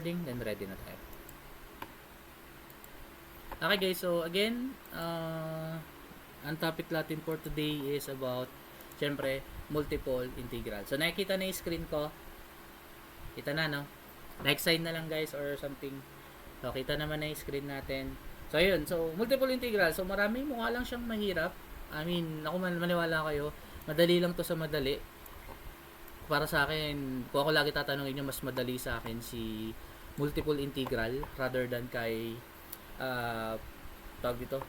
Then ready na tayo. Okay guys, so again, ang topic natin for today is about, syempre, multiple integral. So nakikita na yung screen ko. Kita na, no? Next slide na lang guys or something. So kita naman na yung screen natin. So ayun, so multiple integral. So marami, mukha lang siyang mahirap. I mean, ako maniwala kayo, madali lang to sa madali. Para sa akin, kung ako lagi tatanungin nyo, mas madali sa akin si multiple integral rather than kay tawag dito,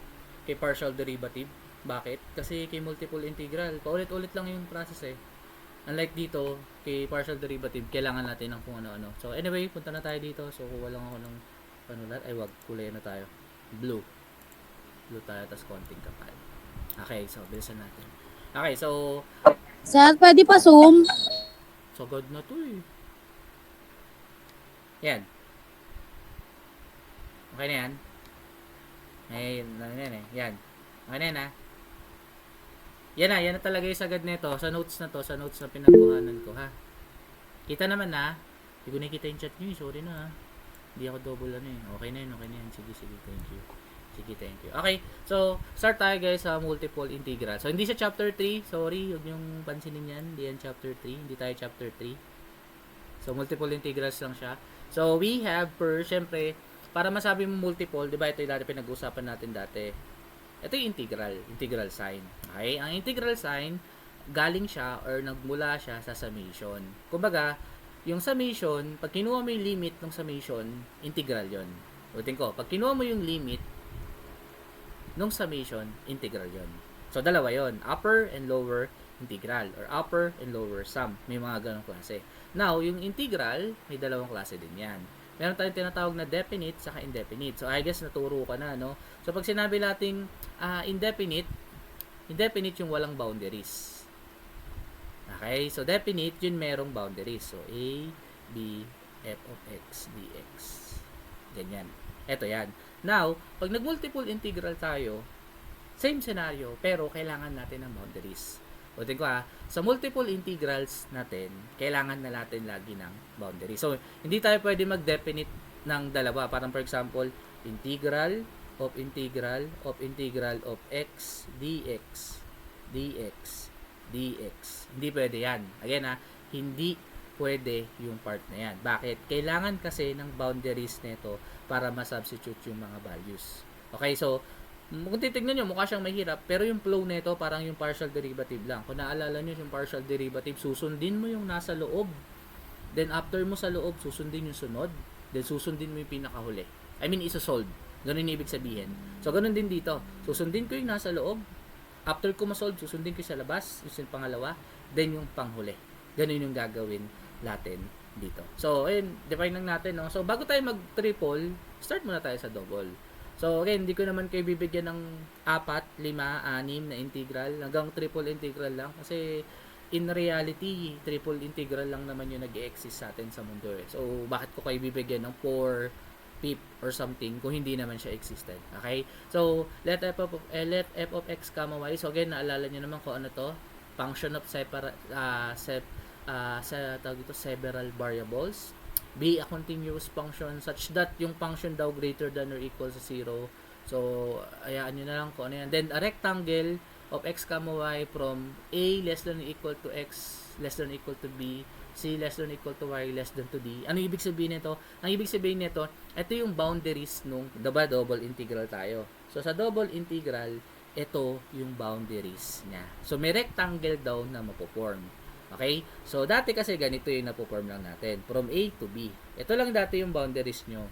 kay partial derivative. Bakit? Kasi kay multiple integral, paulit-ulit lang yung process eh. Unlike dito, kay partial derivative, kailangan natin ng kung ano-ano. So anyway, punta na tayo dito. So kuha lang ako ng panulat. Ay wag, kulay na tayo. Blue tayo, tas konting kapal. Okay, so bilisan natin. Okay, so Sir, pwede pa zoom? sagad na to eh. Yan. Okay na yan. Ay, yan eh. Yan. Okay na yan ha. Yan na talaga yung sagad nito. Sa notes na to, sa notes na pinagkuhanan ko ha. Kita naman na. Hindi ko nakita yung chat nyo eh. Sorry na ha. Hindi ako double ano eh. Okay na yun. Sige, thank you. Sige, thank you. Okay, so start tayo guys sa multiple integral. So hindi siya chapter 3. Sorry, huwag yung pansinin yan. Hindi yan chapter 3. Hindi tayo chapter 3. So multiple integrals lang siya. So we have syempre, para masabi mo multiple, di ba ito yung dati pinag-uusapan natin dati. Ito yung integral sign. Okay? Ang integral sign, galing siya or nagmula siya sa summation. Kumbaga, yung summation, pag kinuha mo yung limit ng summation, integral yon. Ulitin ko, pag kinuha mo yung limit nung summation, integral yon. So dalawa yon, upper and lower integral or upper and lower sum. May mga ganong klase. Now, yung integral, may dalawang klase din yan. Meron tayong tinatawag na definite saka indefinite. So, I guess naturo ka na, no? So, pag sinabi nating indefinite yung walang boundaries. Okay? So, definite, yun merong boundaries. So, a, b, f of x, dx. Ganyan. Ito yan. Now, pag nag-multiple integral tayo, same scenario, pero kailangan natin ng boundaries. O tingko sa multiple integrals natin, kailangan na natin lagi ng boundary. So, hindi tayo pwede mag-definite ng dalawa. Parang for example, integral of x dx. Hindi pwede yan. Again hindi pwede yung part na yan. Bakit? Kailangan kasi ng boundaries nito para ma-substitute yung mga values. Okay, so kung titignan nyo, mukha siyang mahirap, pero yung flow nito parang yung partial derivative lang. Kung naalala nyo yung partial derivative, susundin mo yung nasa loob. Then after mo sa loob, susundin yung sunod. Then susundin mo yung pinakahuli. I mean, isosolve. Ganun yung ibig sabihin. So, ganun din dito. Susundin ko yung nasa loob. After ko masolve, susundin ko sa labas. Yung pangalawa. Then yung panghuli. Ganun yung gagawin natin dito. So, ayun, define lang natin. No? So, bago tayo mag-triple, start muna tayo sa double. So, again, hindi ko naman kayo bibigyan ng 4, 5, 6 na integral. Hanggang triple integral lang. Kasi, in reality, triple integral lang naman yung nag-exist sa atin sa mundo eh. So, bakit ko kayo bibigyan ng 4, 5, or something kung hindi naman siya existed? Okay? So, let f of x, y. So, again, naalala nyo naman kung ano to. Function of several variables. Be a continuous function such that yung function daw greater than or equal sa 0. So, ayaan nyo na lang kung ano yan. Then, a rectangle of x, y from a less than or equal to x less than or equal to b, c less than or equal to y less than to d. Ano ibig sabihin nito? Ang ibig sabihin nito, ito yung boundaries nung double integral tayo. So, sa double integral, ito yung boundaries niya. So, may rectangle daw na mapoform. Okay? So, dati kasi ganito yung napoform lang natin. From A to B. Ito lang dati yung boundaries nyo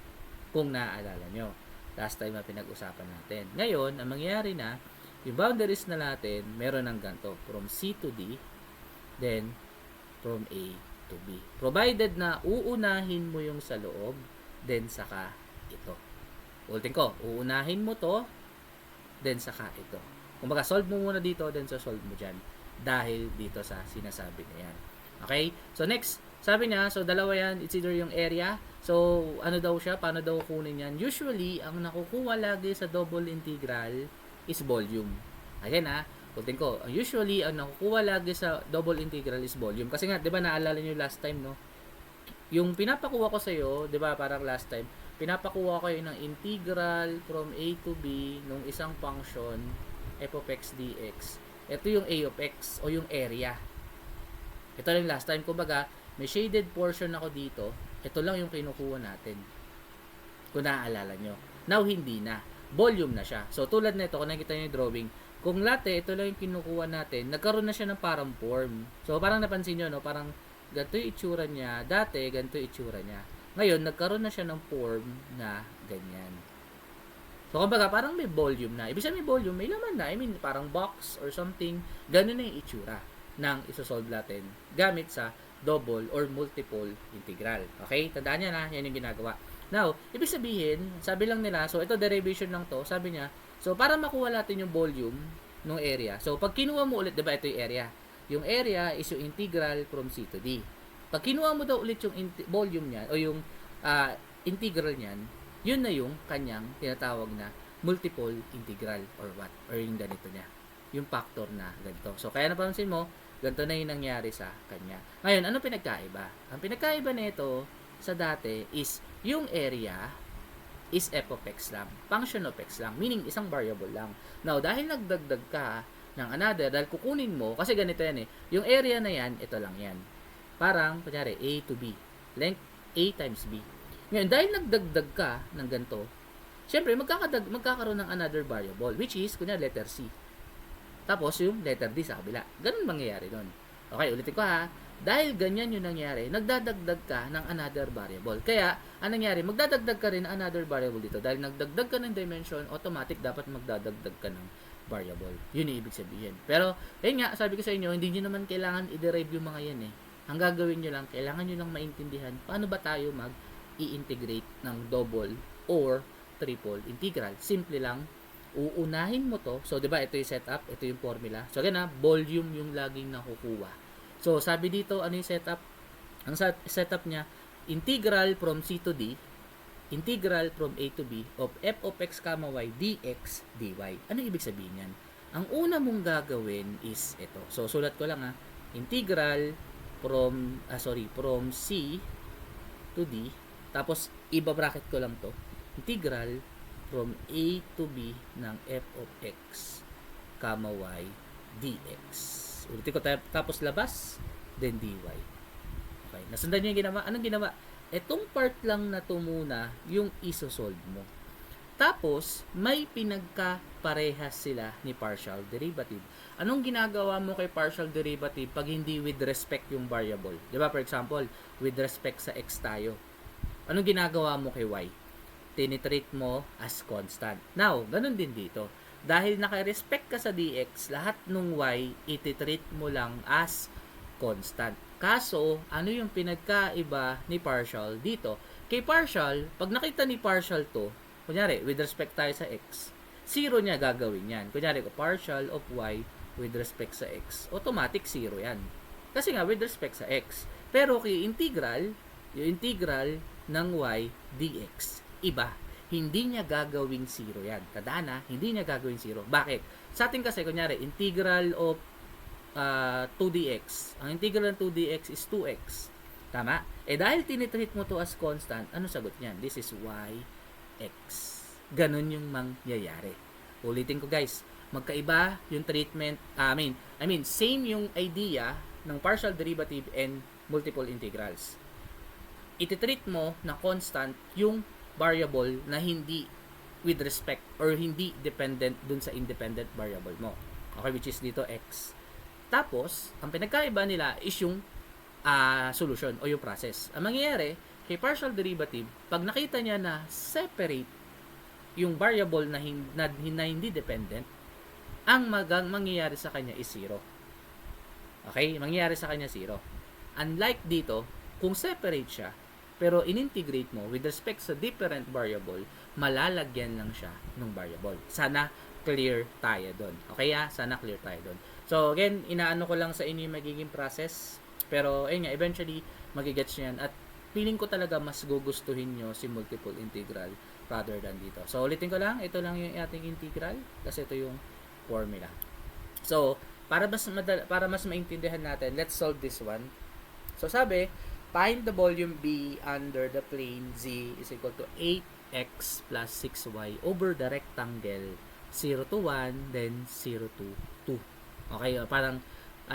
kung naaalala nyo. Last time na pinag-usapan natin. Ngayon, ang mangyayari na, yung boundaries na natin, meron ng ganito. From C to D, then from A to B. Provided na uunahin mo yung sa loob, then saka ito. Ulitin ko, uunahin mo to, then saka ito. Kung baka solve mo muna dito, then solve mo dyan. Dahil dito sa sinasabi niya yan. Okay? So, next. Sabi niya, so dalawa yan. It's either yung area. So, ano daw siya? Paano daw kunin yan? Usually, ang nakukuha lagi sa double integral is volume. Again ulitin ko. Usually, ang nakukuha lagi sa double integral is volume. Kasi nga, di ba naalala nyo last time, no? yung pinapakuha ko sa iyo, 'di ba, parang last time, pinapakuha ko ng integral from a to b nung isang function f of x dx. Ito yung a of x o yung area. Ito lang last time, kumbaga, may shaded portion ako dito. Ito lang yung kinukuha natin. Kung naaalala nyo. Now, hindi na. Volume na siya. So, tulad nito, kung nakikita nyo yung drawing, kung latte, ito lang yung kinukuha natin, nagkaroon na siya ng parang form. So, parang napansin nyo, no? Parang ganito yung itsura niya. Dati, ganito yung itsura niya. Ngayon, nagkaroon na siya ng form na ganyan. So, kumbaga, parang may volume na. Ibig sabihin may volume, may laman na. I mean, parang box or something. Ganun na yung itsura ng isosolve natin gamit sa double or multiple integral. Okay? Tandaan niya na, yan yung ginagawa. Now, ibig sabihin, sabi lang nila, so ito derivation lang to, sabi niya, so para makuha natin yung volume ng area, so pag kinuha mo ulit, diba ito yung area. Yung area is yung integral from C to D. Pag kinuha mo daw ulit yung volume niyan, o yung integral niyan, yun na yung kanyang tinatawag na multiple integral or what, or yung ganito niya. Yung factor na ganito. So, kaya napansin mo, ganito na yung nangyari sa kanya. Ngayon, ano pinagkaiba? Ang pinagkaiba nito sa dati is yung area is f of x lang. Function of x lang. Meaning, isang variable lang. Now, dahil nagdagdag ka ng another, dahil kukunin mo, kasi ganito yan eh. Yung area na yan, ito lang yan. Parang, kunyari, a to b. Length a times b. Ngayon, dahil nagdagdag ka ng ganito, syempre, magkakaroon ng another variable, which is, kunyari, letter C. Tapos, yung letter D sa kabila. Ganun mangyayari nun. Okay, ulitin ko ha. Dahil ganyan yung nangyari, nagdadagdag ka ng another variable. Kaya, anong nangyari? Magdadagdag ka rin ng another variable dito. Dahil nagdagdag ka ng dimension, automatic dapat magdadagdag ka ng variable. Yun yung ibig sabihin. Pero, yun nga, sabi ko sa inyo, hindi nyo naman kailangan i-derive yung mga yan eh. Ang gagawin nyo lang, kailangan nyo lang maintindihan paano ba tayo mag-i-integrate ng double or triple integral. Simple lang, uunahin mo to. So, di ba, ito yung setup, ito yung formula. So, again volume yung laging nakukuha. So, sabi dito, ano yung setup? Ang setup niya, integral from C to D, integral from A to B of f of x, y, dx, dy. Ano ibig sabihin yan? Ang una mong gagawin is ito. So, sulat ko lang integral from C to D, tapos iba-bracket ko lang to. Integral from A to B ng f of x, y, dx. Ulitin ko, tapos labas, then dy. Okay, nasundan nyo yung ginawa. Anong ginawa? Etong part lang na to muna, yung isosolve mo. Tapos, may pinagkaparehas sila ni partial derivative. Anong ginagawa mo kay partial derivative pag hindi with respect yung variable? Diba, for example, with respect sa x tayo. Anong ginagawa mo kay y? Tinitreat mo as constant. Now, ganun din dito. Dahil naka-respect ka sa dx, lahat ng y, ititreat mo lang as constant. Kaso, ano yung pinagkaiba ni partial dito? Kay partial, pag nakita ni partial to, kunyari, with respect tayo sa x, zero niya gagawin yan. Kunyari, partial of y with respect sa x, automatic zero yan. Kasi nga, with respect sa x. Pero kay integral, yung integral ng y dx, iba. Hindi niya gagawing 0 yan. Tandaan hindi niya gagawing 0. Bakit? Sa atin kasi, kunyari, integral of 2dx. Ang integral ng 2dx is 2x. Tama? Dahil tinitreat mo to as constant, ano sagot niyan? This is y, x. Ganun yung mangyayari. Ulitin ko guys, magkaiba yung treatment, I mean, same yung idea ng partial derivative and multiple integrals. Ititreat mo na constant yung variable na hindi with respect or hindi dependent dun sa independent variable mo. Okay, which is dito x. Tapos, ang pinagkaiba nila is yung solution o yung process. Ang mangyayari, kay partial derivative, pag nakita niya na separate yung variable na hindi dependent, ang mangyayari sa kanya is 0. Okay? Mangyayari sa kanya 0. Unlike dito, kung separate siya, pero in-integrate mo with respect sa different variable, malalagyan lang siya ng variable. Sana clear tayo doon. Okay Sana clear tayo doon. So again, inaano ko lang sa inyo yung magiging process. Pero ayun nga, eventually, magigets nyo yan. At feeling ko talaga mas gugustuhin nyo si multiple integral rather than dito. So ulitin ko lang, ito lang yung ating integral. Kasi ito yung formula. So, para mas maintindihan natin, let's solve this one. So sabi, find the volume B under the plane Z is equal to 8x plus 6y over the rectangle 0 to 1, then 0 to 2. Okay, parang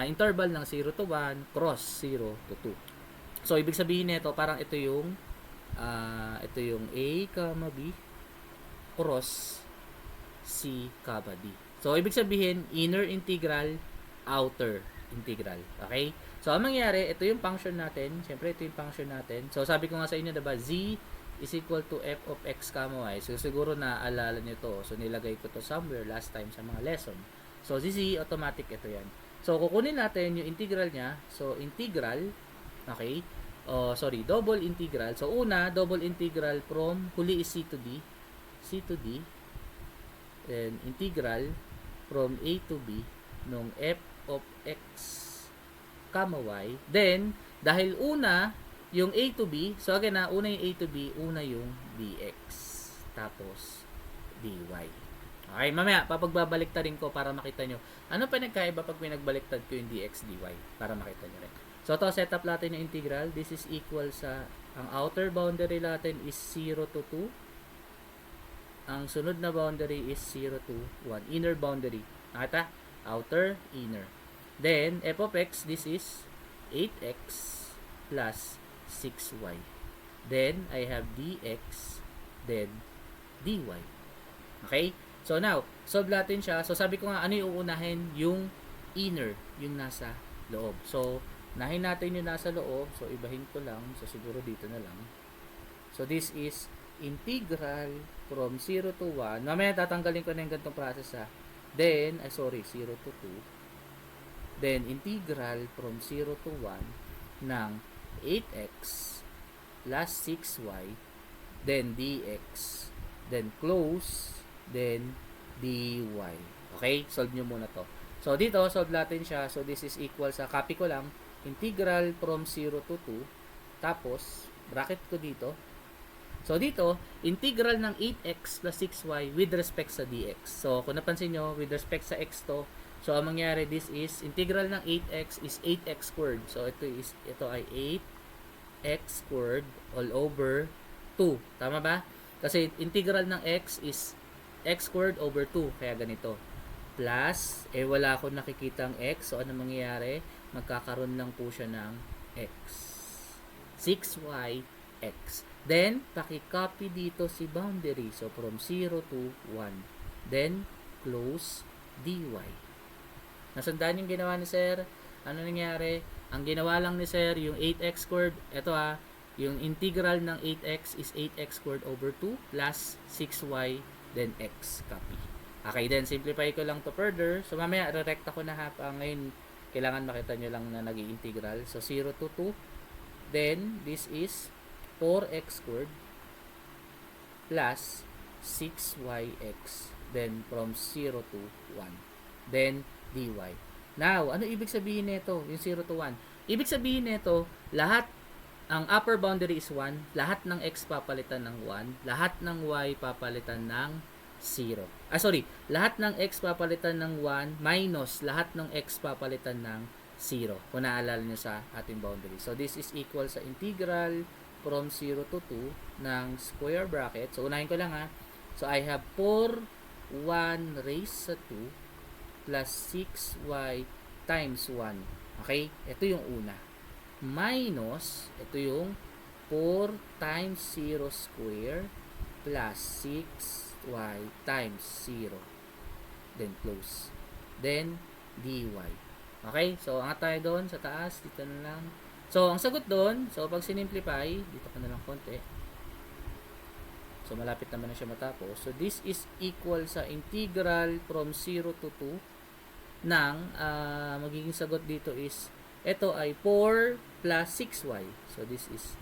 interval ng 0 to 1, cross 0 to 2. So, ibig sabihin nito, parang ito yung A, B, cross C, D. So, ibig sabihin, inner integral, outer integral. Okay? So, ang mangyayari, ito yung function natin. Siyempre, ito yung function natin. So, sabi ko nga sa inyo, diba, Z is equal to f of x, y. So, siguro naaalala nyo to. So, nilagay ko to somewhere last time sa mga lesson. So, Z, automatic ito yan. So, kukunin natin yung integral niya. So, integral, okay, double integral. So, una, double integral from, huli is C to D, then integral from A to B nung f of x, y. Then, dahil una, yung A to B, so again una yung A to B, una yung dx. Tapos, dy. Okay, mamaya, papagbabaliktarin ko para makita nyo. Ano pa nagkaiba pag pinagbaliktad ko yung dx, dy? Para makita nyo rin. So, to set up natin yung integral. This is equal sa, ang outer boundary natin is 0 to 2. Ang sunod na boundary is 0 to 1. Inner boundary. Nakita? Outer, inner. Then, f of x, this is 8x plus 6y. Then, I have dx, then dy. Okay? So, now, solve natin siya. So, sabi ko nga, ano yung uunahin? Yung inner, yung nasa loob. So, nahin natin yung nasa loob. So, ibahin ko lang. So, siguro dito na lang. So, this is integral from 0 to 1. Mamaya tatanggalin ko na yung ganitong process ha. Then, 0 to 2. Then, integral from 0 to 1 ng 8x plus 6y, then dx, then close, then dy. Okay? Solve nyo muna to. So, dito, solve natin siya. So, this is equal sa, copy ko lang, integral from 0 to 2, tapos, bracket ko dito. So, dito, integral ng 8x plus 6y with respect sa dx. So, kung napansin nyo, with respect sa x to, so, ang mangyari, this is, integral ng 8x is 8x squared. So, ito ay 8x squared all over 2. Tama ba? Kasi, integral ng x is x squared over 2. Kaya ganito. Plus, wala akong nakikitang x. So, ano mangyayari? Magkakaroon lang po siya ng x. 6y, x. Then, paki-copy dito si boundary. So, from 0 to 1. Then, close dy. Nasandaan yung ginawa ni sir. Ano nangyari? Ang ginawa lang ni sir, yung 8x squared, ito yung integral ng 8x is 8x squared over 2 plus 6y, then x, copy. Okay, then simplify ko lang to further. So, mamaya, re-recta ko na ngayon, kailangan makita nyo lang na nag-i-integral. So, 0 to 2. Then, this is 4x squared plus 6yx. Then, from 0 to 1. Then, dy. Now, ano ibig sabihin nito? Yung 0 to 1. Ibig sabihin nito, lahat, ang upper boundary is 1, lahat ng x papalitan ng 1, lahat ng y papalitan ng 0. Lahat ng x papalitan ng 1 minus lahat ng x papalitan ng 0. Kung naalala nyo sa ating boundary. So, this is equal sa integral from 0 to 2 ng square bracket. So, unahin ko lang So, I have 4, 1 raised sa 2 plus 6y times 1. Okay? Ito yung una. Minus, ito yung 4 times 0 square plus 6y times 0. Then close. Then, dy. Okay? So, angat tayo doon sa taas. Dito na lang. So, ang sagot doon, so pag sinimplify, dito ka na lang konti. So, malapit naman na siya matapos. So, this is equal sa integral from 0 to 2 ng, magiging sagot dito is, ito ay 4 plus 6y. So, this is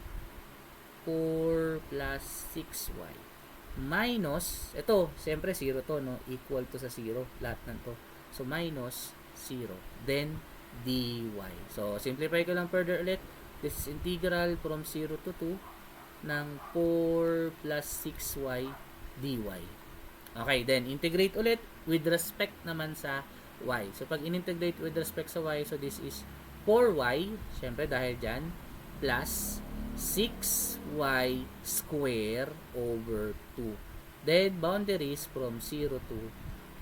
4 plus 6y. Minus, ito, siyempre 0 to, no? Equal to sa 0. Lahat ng to. So, minus 0. Then, dy. So, simplify ko lang further ulit. This is integral from 0 to 2 ng 4 plus 6y dy. Okay, then integrate ulit with respect naman sa y. So, pag in-integrate with respect sa y, so this is 4y, syempre dahil dyan, plus 6y square over 2. Then, boundaries from 0 to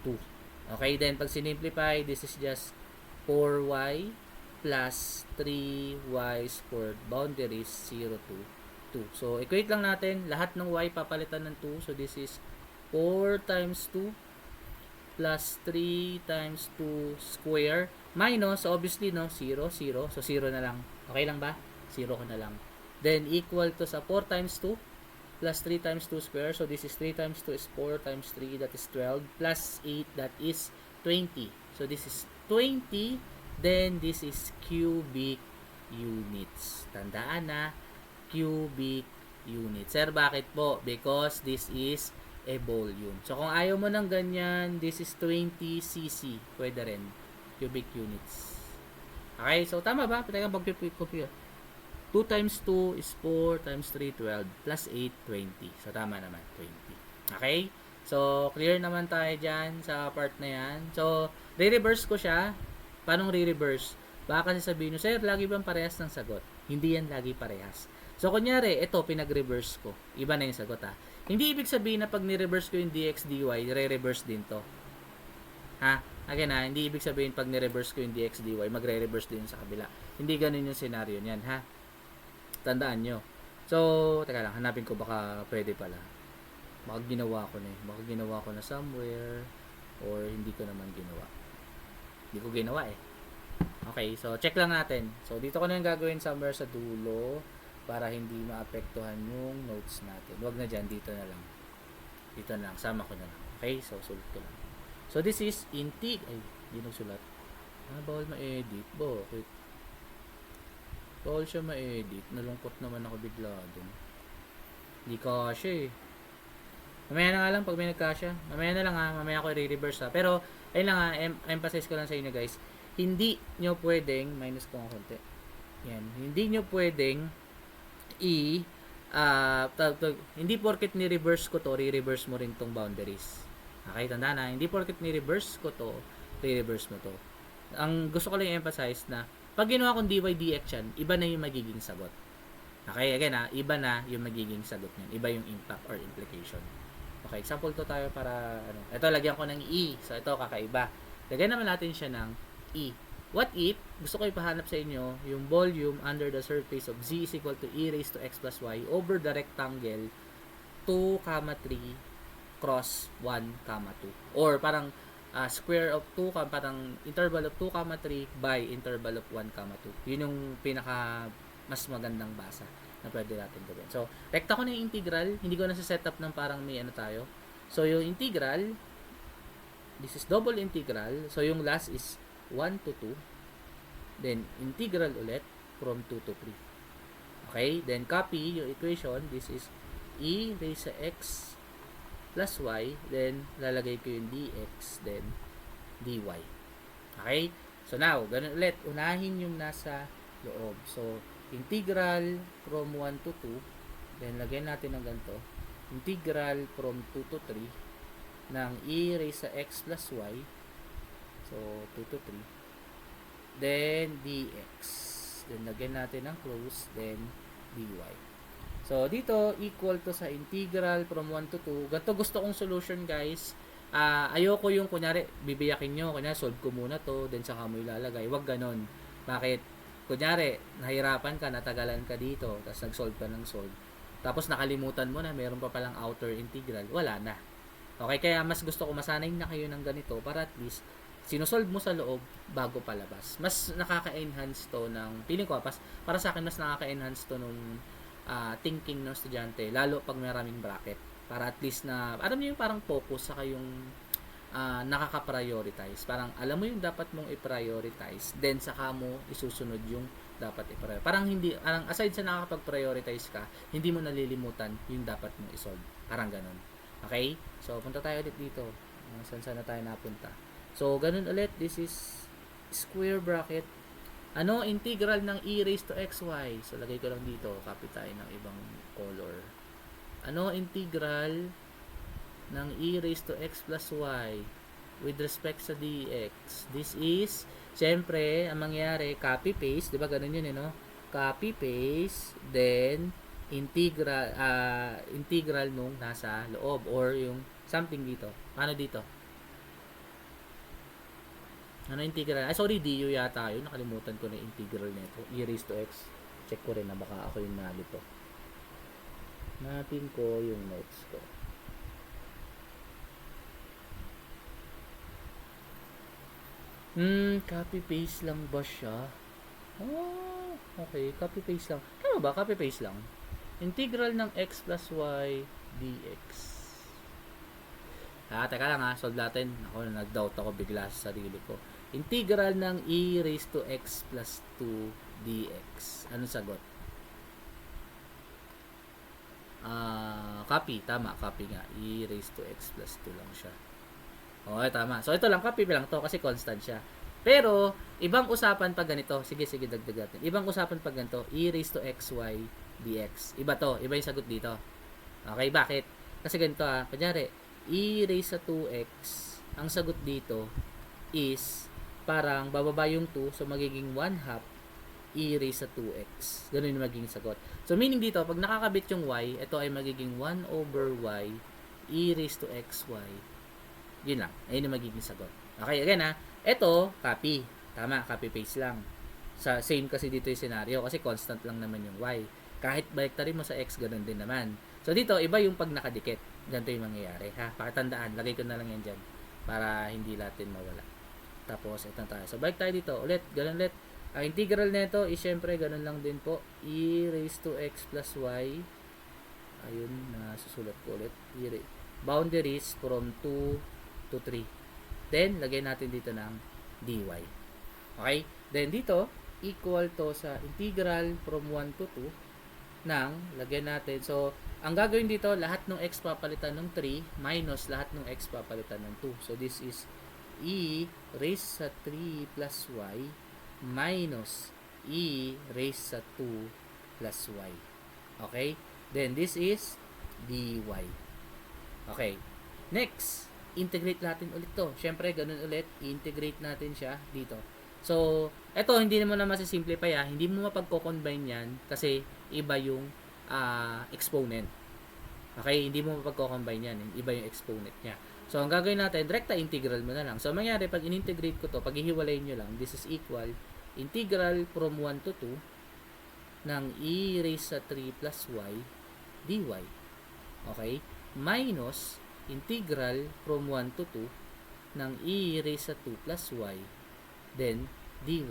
2. Okay, then pag sinimplify, this is just 4y plus 3y squared, boundaries 0 to 2. So, equate lang natin, lahat ng y papalitan ng 2. So, this is 4 times 2 plus 3 times 2 square minus, obviously, no, 0, 0. So, 0 na lang. Okay lang ba? 0 ko na lang. Then, equal to sa 4 times 2 plus 3 times 2 square. So, this is 3 times 2 is 4 times 3, that is 12, plus 8, that is 20. So, this is 20. Then, this is cubic units. Tandaan na, cubic units. Sir, bakit po? Because this is a volume. So, kung ayaw mo ng ganyan, this is 20 cc. Pwede rin. Cubic units. Okay, so tama ba? Pwede kang pag-compute. 2 times 2 is 4 times 3, 12. Plus 8, 20. So, tama naman, 20. Okay? So, clear naman tayo dyan sa part na yan. So, re-reverse ko siya. Paano re-reverse? Baka kasi sabihin nyo, sir, lagi bang parehas ng sagot? Hindi yan lagi parehas. So, kunyari, ito, pinag-reverse ko. Iba na yung sagot, ha? Hindi ibig sabihin na pag ni-reverse ko yung dx, dy, re-reverse din to. Ha? Again, ha? Hindi ibig sabihin pag ni-reverse ko yung dx, dy, magre-reverse din sa kabila. Hindi ganun yung scenario niyan, ha? Tandaan nyo. So, teka lang, hanapin ko, baka pwede pala. Baka ginawa ko na eh. Baka ginawa ko na somewhere, or hindi ko naman ginawa. Hindi ko ginawa eh. Okay, so check lang natin. So, dito ko na yung gagawin somewhere sa dulo, para hindi maapektuhan yung notes natin. Huwag na dyan, dito na lang. Dito na lang, sama ko na lang. Okay, so sulat ko lang. So this is ay, hindi nagsulat. Bawal ma-edit. Bakit? Bawal siya ma-edit. Nalungkot naman ako bigla dun. Hindi kasya eh. Mamaya na nga lang pag may nagkasya. Mamaya na lang ha, mamaya ako i-reverse ha. Pero, ayun lang ha, emphasize ko lang sa inyo guys. Hindi nyo pwedeng, minus ko ng konti. Yan, hindi nyo pwedeng hindi porket ni-reverse ko to, re-reverse mo rin tong boundaries. Okay, tanda na, hindi porket ni-reverse ko to, re-reverse mo to. Ang gusto ko lang i-emphasize na, pag ginawa kong dy dx yan, iba na yung magiging sagot. Okay, again iba na yung magiging sagot niyan. Iba yung impact or implication. Okay, example to tayo para, ito, lagyan ko ng e. So, ito, kakaiba. Lagyan naman natin siya ng e. What if, gusto ko ipahanap sa inyo, yung volume under the surface of z is equal to e raised to x plus y over the rectangle 2, 3 cross 1, 2. Or parang square of 2, parang interval of 2, 3 by interval of 1, 2. Yun yung pinaka mas magandang basa na pwede natin gawin. So, rekta ko na yung integral. Hindi ko na sa setup ng parang may ano tayo. So, yung integral, this is double integral. So, yung last is 1 to 2, then integral ulit from 2 to 3. Okay, then copy yung equation. This is e raised sa x plus y, then lalagay ko yung dx, then dy. Okay, so now ganun ulit, unahin yung nasa loob. So integral from 1 to 2, then lagyan natin ng ganito, integral from 2 to 3 ng e raised sa x plus y. So, 2 to 3. Then, dx. Then, lagyan natin ng close. Then, dy. So, dito, equal to sa integral from 1 to 2. Ganito gusto kong solution, guys. Ayoko yung, kunyari, bibiyakin nyo. Kunyari, solve ko muna to. Then, saka mo ilalagay. Huwag ganon. Bakit? Kunyari, nahirapan ka, natagalan ka dito. Tapos, nag-solve ka ng solve. Tapos, nakalimutan mo na, meron pa palang outer integral. Wala na. Okay, kaya mas gusto ko masanay na kayo ng ganito para at least sinusolve mo sa loob bago palabas. Mas nakaka-enhance to ng, feeling ko, para sa akin, mas nakaka-enhance to nung thinking ng estudyante, lalo pag maraming bracket. Para at least na, alam niyo yung parang focus, saka yung nakaka-prioritize. Parang alam mo yung dapat mong i-prioritize, then saka mo isusunod yung dapat i-prioritize. Parang aside sa nakakapag-prioritize ka, hindi mo nalilimutan yung dapat mong isolve. Parang ganun. Okay? So, punta tayo ulit dito. Saan na tayo napunta? So, ganun ulit. This is square bracket. Ano? Integral ng e raised to xy. So, lagay ko lang dito. Copy tayo ng ibang color. Ano? Integral ng e raised to x plus y with respect sa dx. This is, syempre, ang mangyayari, copy-paste. Diba? Ganun yun, no? copy paste, then integral nung nasa loob or yung something dito. Ano dito? Ano integral? Ay, sorry, du yata yun. Nakalimutan ko na yung integral nito. E raised to x. Check ko rin na baka ako yung nalito. Hanapin ko yung notes ko. Copy paste lang ba siya? Oh, okay. Copy paste lang. Tama ba? Copy paste lang. Integral ng x plus y dx. Teka lang ha. Solve natin. Ako, nag-doubt ako bigla sa sarili ko. Integral ng e raised to x plus 2 dx. Ano sagot? Copy. Tama. Copy nga. E raised to x plus 2 lang siya. Okay, tama. So, ito lang. Copy lang to kasi constant siya. Pero, ibang usapan pag ganito. Sige, dagdag natin. Ibang usapan pag ganito. E raised to xy dx. Iba to. Iba yung sagot dito. Okay, bakit? Kasi ganito Kunyari, e raised sa 2x, ang sagot dito is parang bababa yung 2, so magiging 1 half e raised sa 2x. Ganun yung magiging sagot. So, meaning dito, pag nakakabit yung y, ito ay magiging 1 over y e raised to xy. Yun lang. Ayun yung magiging sagot. Okay, again ito, copy. Tama, copy paste lang. Sa same kasi dito yung scenario kasi constant lang naman yung y. Kahit baliktarin mo sa x, ganun din naman. So dito, iba yung pag nakadikit. Ganito yung mangyayari. Pakitandaan, lagay ko na lang yan dyan para hindi natin mawala. Tapos, ito tayo. So, balik tayo dito. Ulit, ganun ulit. Ang integral nito is syempre, ganun lang din po. E raised to x plus y. Ayun, nasusulat ko ulit. Boundaries from 2 to 3. Then, lagay natin dito ng dy. Okay? Then, dito, equal to sa integral from 1 to 2 ng, lagyan natin. So, ang gagawin dito, lahat ng x papalitan ng 3 minus lahat ng x papalitan ng 2. So, this is e raised sa 3 plus y minus e raised sa 2 plus y. Okay? Then, this is dy. Okay. Next, integrate natin ulit to. Siyempre, ganun ulit. I-integrate natin siya dito. So, eto, hindi mo na masisimplify Hindi mo mapagko-combine yan kasi iba yung exponent. Okay? Hindi mo mapagko-combine yan. Iba yung exponent niya. So, ang gagawin natin, direkta integral mo na lang. So, mangyari, pag in-integrate ko to, pag ihiwalayin nyo lang, this is equal integral from 1 to 2 ng e raised sa 3 plus y dy. Okay? Minus integral from 1 to 2 ng e raised sa 2 plus y then dy.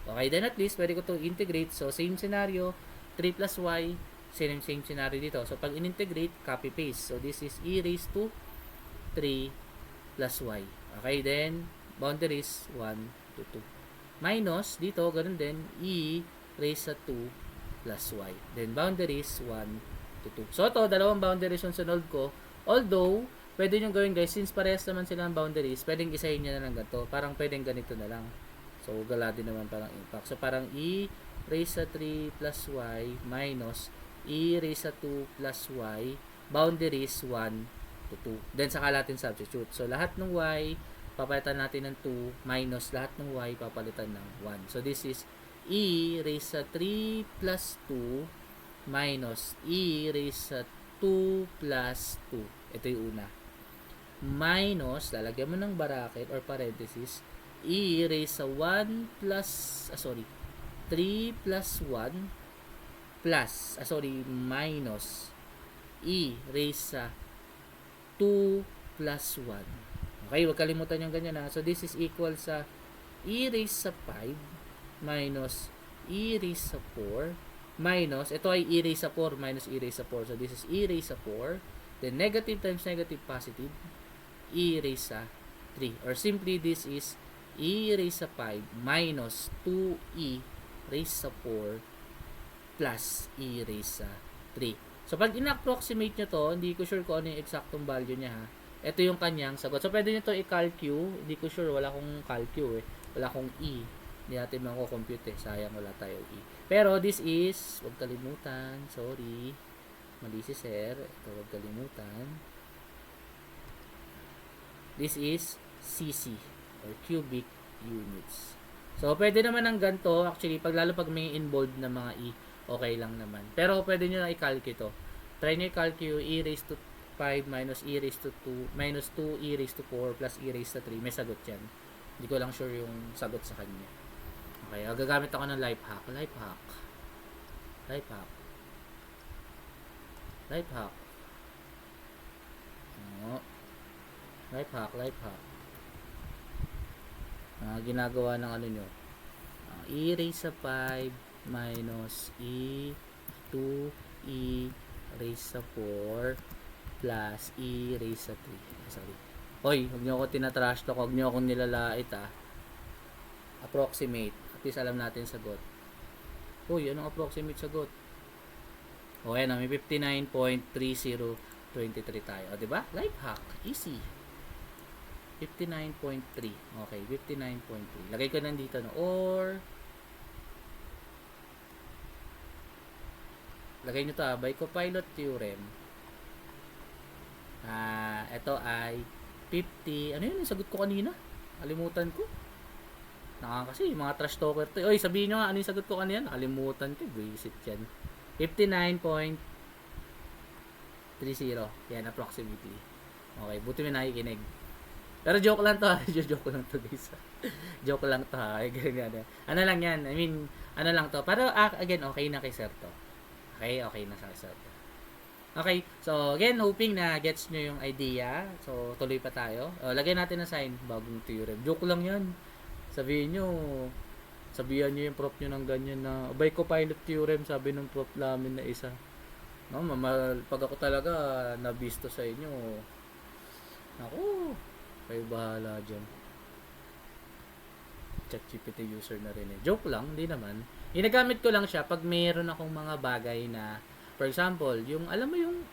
Okay, then at least pwede ko to integrate. So, same scenario, 3 plus y, same scenario dito. So, pag in-integrate, copy paste. So, this is e raised to 3 plus y. Okay, then boundaries 1 to 2. Minus, dito, ganun din, e raised sa 2 plus y. Then boundaries 1 to 2. So, ito, dalawang boundaries yung sunod ko. Although, pwede nyo gawin guys, since parehas naman sila ng boundaries, pwedeng isahin nyo na lang ganito. Parang pwedeng ganito na lang. So, gala din naman parang impact. So, parang e raised sa 3 plus y minus e raised sa 2 plus y, boundaries 1 to 2. Then, saka natin substitute. So, lahat ng y, papalitan natin ng 2, minus lahat ng y, papalitan ng 1. So, this is e raised sa 3 plus 2 minus e raised sa 2 plus 2. Ito yung una. Minus, lalagyan mo ng bracket or parenthesis, e raised sa 1 plus, 3 plus 1 plus, minus e raised sa 2 plus 1. Okay, huwag kalimutan yung ganyan So, this is equal sa e raised sa 5 minus e raised sa 4 minus, ito ay e raised sa 4 minus e raised sa 4. So, this is e raised sa 4. Then, negative times negative positive, e raised sa 3. Or simply, this is e raised sa 5 minus 2e raised sa 4 plus e raised sa 3. So, pag in-approximate nyo to, hindi ko sure kung ano yung exactong value niya Ito yung kanyang sagot. So, pwede nyo to i-calcu. Hindi ko sure, wala kong calcu Wala kong e. Hindi natin mako-compute Sayang wala tayo e. Pero, this is, huwag kalimutan, sorry. Mali si sir. Ito, huwag kalimutan. This is cc or cubic units. So, pwede naman ng ganito. Actually, lalo pag may involved na mga e, okay lang naman. Pero, pwede nyo na i-calculate ito. Try nyo i-calculate e raised to 5 minus e raised to 2 minus 2 e raised to 4 plus e raised to 3. May sagot yan. Hindi ko lang sure yung sagot sa kanya. Okay, gagamit ako ng life hack. Life hack. Life hack. Life hack. Oh. Life hack, life hack. Ginagawa ng ano nyo. E raised sa 5 minus e 2e raised sa 4 plus e raised sa 3. Sorry. Hoy, huwag nyo ako tinatrash talk. Huwag nyo akong nilalait Approximate. At least alam natin sagot. Hoy, anong approximate sagot? O, ayan may 59.3023 tayo. O, diba? Life hack. Easy. 59.3. Okay, 59.3. Lagay ko nandito, no? Or, lagay nyo to, by copilot theorem. Ito ay 50. Ano yun? Sagot ko kanina. Kalimutan ko. Kasi, mga trash talker to. Oy, sabihin nyo nga, ano yung sagot ko kanina? Nakalimutan ko. Visit yan. 59.30. Yan, approximately. Okay, buti may nakikinig. Pero joke lang to joke lang to guys. Joke lang to Ano lang yan, I mean, ano lang to. Pero again, okay na kay sir to. Okay na sa sir to. Okay, so again, hoping na gets nyo yung idea. So, tuloy pa tayo. Lagay natin na sign, bagong theorem. Joke lang yan. Sabihan nyo yung prof nyo ng ganyan na, by copilot theorem, sabi ng prof namin na isa. No, pag ako talaga nabisto sa inyo, ako, kayo bahala dyan. ChatGPT user na rin Joke lang, hindi naman. Ginagamit ko lang siya pag mayroon akong mga bagay na, for example, yung, alam mo yung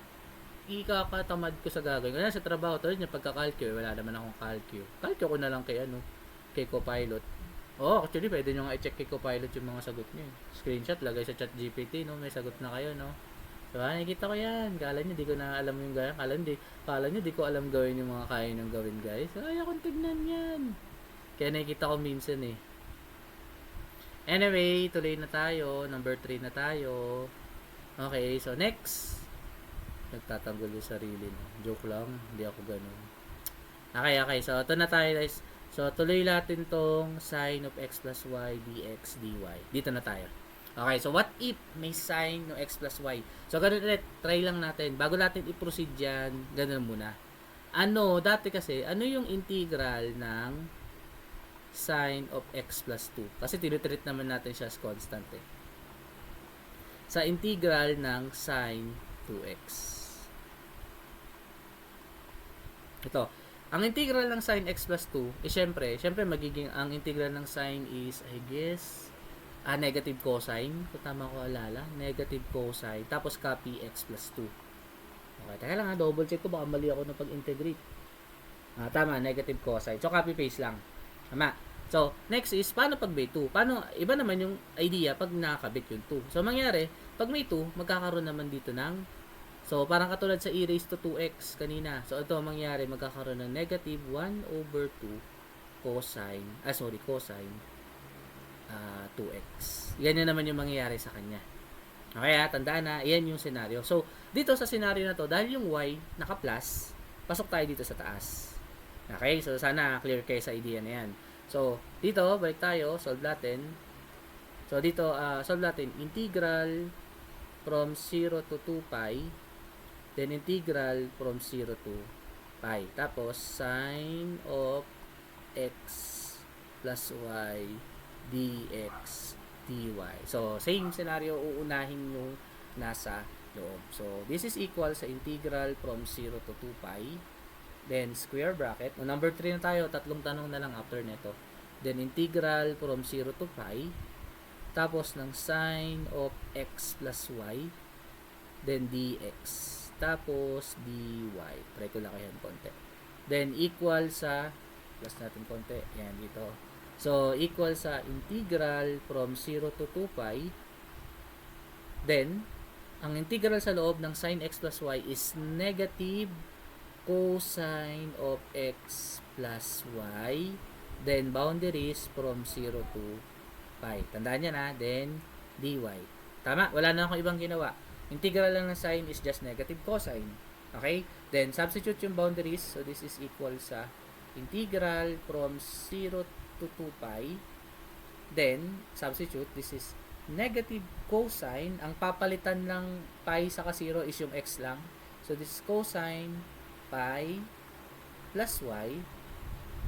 ikakatamad ko sa gagawin. Kaya sa trabaho, tulad niya pagka-calcu, wala naman akong calcu. Calcu ko na lang kay kay Copilot. Actually, pwede nyo nga i-check kay Copilot yung mga sagot nyo. Screenshot, lagay sa ChatGPT, no? May sagot na kayo, no? Diba? Nakikita ko yan. Kala nyo, di ko na alam yung gaya. Kala nyo, di ko alam gawin yung mga kaya nang gawin, guys. Ayaw kong tignan yan. Kaya nakikita ko minsan Anyway, tuloy na tayo. Number 3 na tayo. Okay, so next. Nagtatanggol yung sarili, no? Joke lang. Hindi ako ganun. Okay. So, ito na tayo, guys. So, tuloy natin tong sin of x plus y dx dy. Dito na tayo. Okay, so what if may sin ng x plus y? So, ganun ulit. Try lang natin. Bago natin i-proceed dyan, ganun muna. Dati kasi, ano yung integral ng sin of x plus 2? Kasi tinitreat naman natin siya as constant Sa integral ng sin 2x. Ito. Ang integral ng sin x plus 2, syempre magiging, ang integral ng sin is, I guess, negative cosine. Kung tama ko alala, negative cosine. Tapos copy x plus 2. Okay, teka lang double check ko, baka mali ako na pag-integrate. Tama, negative cosine. So, copy paste lang. Tama. So, next is, paano pag may 2? Iba naman yung idea pag nakakabit yung 2. So, mangyari, pag may 2, magkakaroon naman dito ng, so, parang katulad sa e raised to 2x kanina. So, ito mangyari, magkakaroon ng negative 1 over 2 cosine 2x. Yan naman yung mangyayari sa kanya. Okay, tandaan na, yan yung scenario. So, dito sa scenario na to, dahil yung y naka-plus, pasok tayo dito sa taas. Okay, so sana clear kayo sa idea na yan. So, dito, balik tayo, solve natin. So, dito, solve natin, integral from 0 to 2 pi, then integral from 0 to pi. Tapos, sin of x plus y dx dy. So, same scenario, uunahin yung nasa loob. So, this is equal sa integral from 0 to 2 pi. Then, square bracket. Number 3 na tayo. Tatlong tanong na lang after neto. Then, integral from 0 to pi. Tapos, ng sin of x plus y. Then, dx. Tapos, dy. Try ko lang kayo konti. Then, equal sa, plus natin konti. Yan, dito. So, equal sa integral from 0 to 2 pi. Then, ang integral sa loob ng sin x plus y is negative cosine of x plus y then boundaries from 0 to pi. Tandaan yan ha, then dy. Tama, wala na akong ibang ginawa. Integral lang ng sine is just negative cosine. Okay? Then, substitute yung boundaries. So, this is equal sa integral from 0 to 2 pi. Then, substitute, this is negative cosine. Ang papalitan ng pi sa 0 is yung x lang. So, this is cosine pi plus y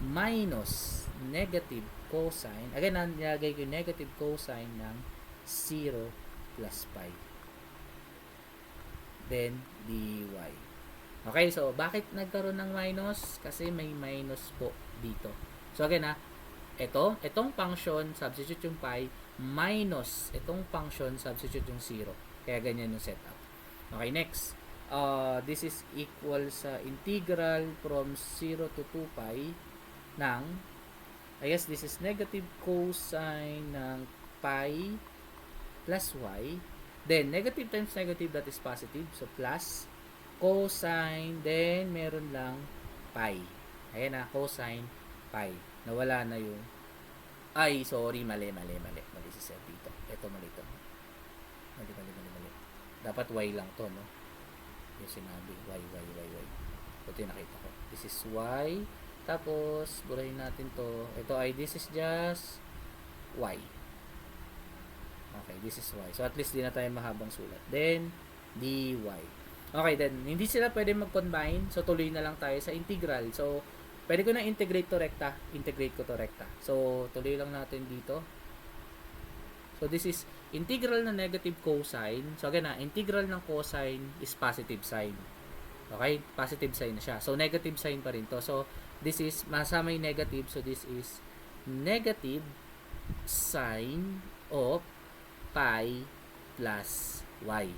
minus negative cosine. Again, nilagay ko yung negative cosine ng 0 plus pi. Then, dy. Okay, so bakit nagkaroon ng minus? Kasi may minus po dito. So again itong function, substitute yung pi, minus itong function, substitute yung 0. Kaya ganyan yung setup. Okay, next. This is equal sa integral from 0 to 2 pi ng, I guess this is negative cosine ng pi plus y. Then, negative times negative, that is positive. So, plus cosine, then meron lang pi. Ayan na, cosine pi. Nawala na yung, ay, sorry, mali si sir dito. Ito, mali to. Mali. Dapat y lang to, no? Yung sinabi, y. Ito yung nakita ko. This is y. Tapos, burahin natin to. Ito ay, this is just y. Okay, this is y. So, at least di na tayo mahabang sulat. Then, dy. Okay, then, hindi sila pwede mag-combine. So, tuloy na lang tayo sa integral. So, pwede ko na integrate to recta. Integrate ko to recta. So, tuloy lang natin dito. So, this is integral na negative cosine. So, again integral ng cosine is positive sign. Okay? Positive sign na siya. So, negative sign pa rin to. So, this is, masama yung negative. So, this is negative sine of pi plus y.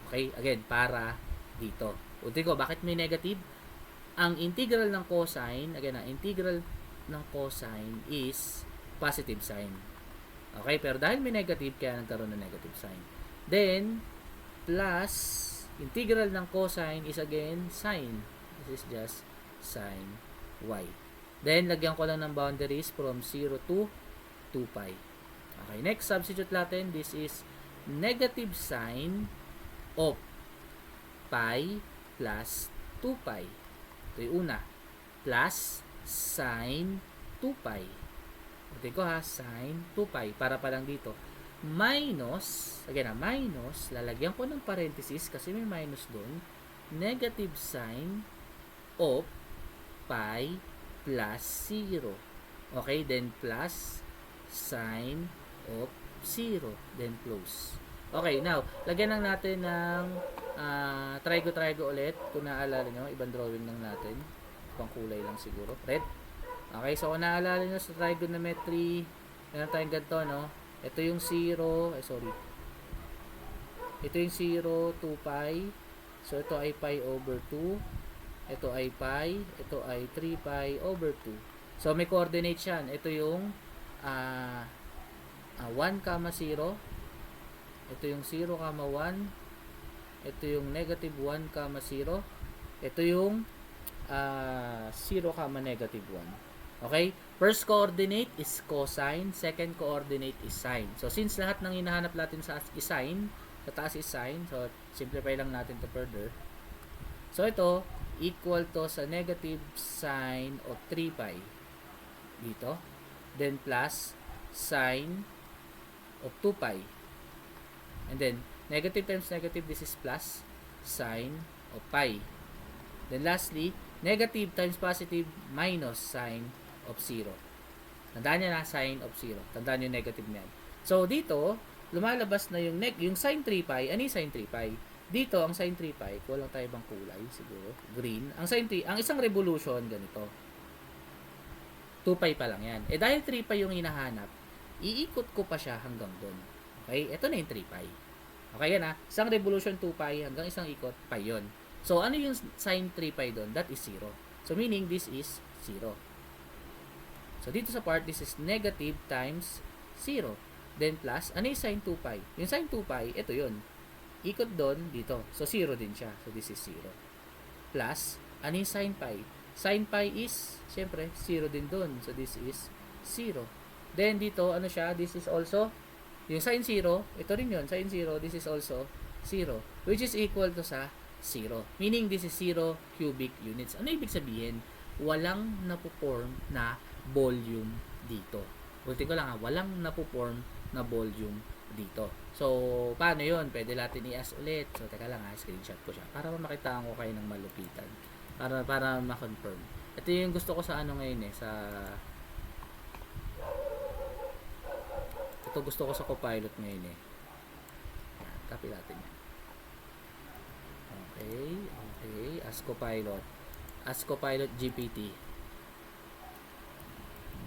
Okay? Again, para dito. Ulitin ko, bakit may negative? Ang integral ng cosine, again, ang integral ng cosine is positive sign. Okay? Pero dahil may negative, kaya nagkaroon ng negative sign. Then, plus, integral ng cosine is again sine. This is just sine y. Then, lagyan ko lang ng boundaries from 0 to 2 pi. Okay, next, substitute natin. This is negative sine of pi plus 2 pi. Ito yung una. Plus sine 2 pi. Ito ko sine 2 pi. Para pa lang dito. Minus, again minus, lalagyan ko ng parenthesis kasi may minus doon. Negative sine of pi plus 0. Okay, then plus sine of 0, then close. Okay, now, lagyan lang natin ng trigo ulit. Kung naaalala nyo, ibang drawing lang natin. Pang kulay lang siguro. Red. Okay, so kung naaalala nyo sa trigonometry, meron tayong ganito, no? Ito yung 0, ito yung 0, 2 pi. So, ito ay pi over 2. Ito ay pi. Ito ay 3 pi over 2. So, may coordinates yan. Ito yung 1, 0. Ito yung 0, 1. Ito yung negative 1, 0. Ito yung 0, negative 1. Okay? First coordinate is cosine. Second coordinate is sine. So, since lahat ng hinahanap natin sa is sine, sa taas is sine, so, simplify lang natin to further. So, ito, equal to sa negative sine of 3 pi. Dito. Then, plus sine of 2 pi. And then, negative times negative, this is plus sine of pi. Then, lastly, negative times positive minus sine of 0. Tandaan nyo na, sine of 0. Tandaan nyo negative niyan. So, dito, lumalabas na yung sine 3 pi. Ano yung sine 3 pi? Dito, ang sine 3 pi, kulang tayo bang kulay, siguro, green. Ang sine 3, ang isang revolution, ganito. 2 pi pa lang yan. Dahil 3 pi yung hinahanap, iikot ko pa siya hanggang doon. Okay? Ito na yung 3 pi. Okay, yan Isang revolution 2 pi hanggang isang ikot, pi yun. So, ano yung sine 3 pi doon? That is 0. So, meaning this is 0. So, dito sa part, this is negative times 0. Then, plus, ano yung sine 2 pi? Yung sine 2 pi, ito yun. Ikot doon, dito. So, 0 din siya. So, this is 0. Plus, ano yung sine pi? Sin pi is, syempre, 0 din dun. So, this is 0. Then, dito, ano siya? This is also, yung sin 0, ito rin yun, sin 0, this is also 0. Which is equal to sa 0. Meaning, this is 0 cubic units. Ano ibig sabihin? Walang napuform na volume dito. Ulitin ko lang ha, walang napuform na volume dito. So, paano yun? Pwede natin i-as ulit. So, teka lang ha, screenshot ko siya. Para makitaan ko kayo ng malupitan. Para ma-confirm. Ito yung gusto ko sa ano ngayon eh, ito gusto ko sa Copilot ngayon eh. Yan, copy natin yan. Okay. Ask Copilot GPT.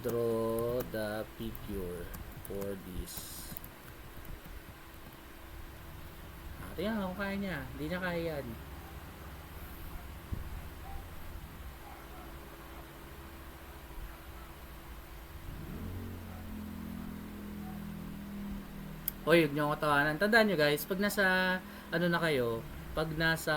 Draw the figure for this. Tingnan kung kaya niya. Hindi niya kaya yan. Hoy, huwag niyo ako tawanan. Tandaan niyo guys, pag nasa pag nasa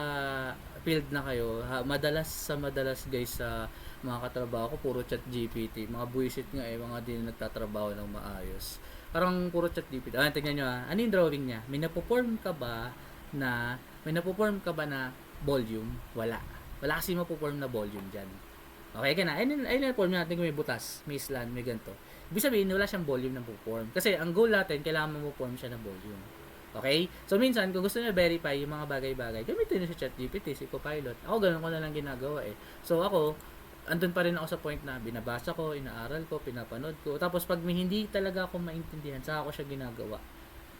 field na kayo, madalas guys sa mga katrabaho ko, puro chat GPT. Mga buwisit nga mga di nagtatrabaho ng maayos. Parang puro chat GPT. Tingnan niyo ano yung drawing niya? May napoform ka ba na volume? Wala. Wala kasi mapoform na volume dyan. Okay, ganun. Ayun na form natin kung may butas, may slant, may ganito. Ibig sabihin, wala siyang volume na po-form. Kasi ang goal natin, kailangan mo-form siya ng volume. Okay? So, minsan, kung gusto niyo verify yung mga bagay-bagay, gamitin niyo si ChatGPT, si Copilot. Ako, ganun ko na lang ginagawa eh. So, ako, andun pa rin ako sa point na binabasa ko, inaaral ko, pinapanood ko. Tapos, pag may hindi talaga ako maintindihan, saka ako siya ginagawa.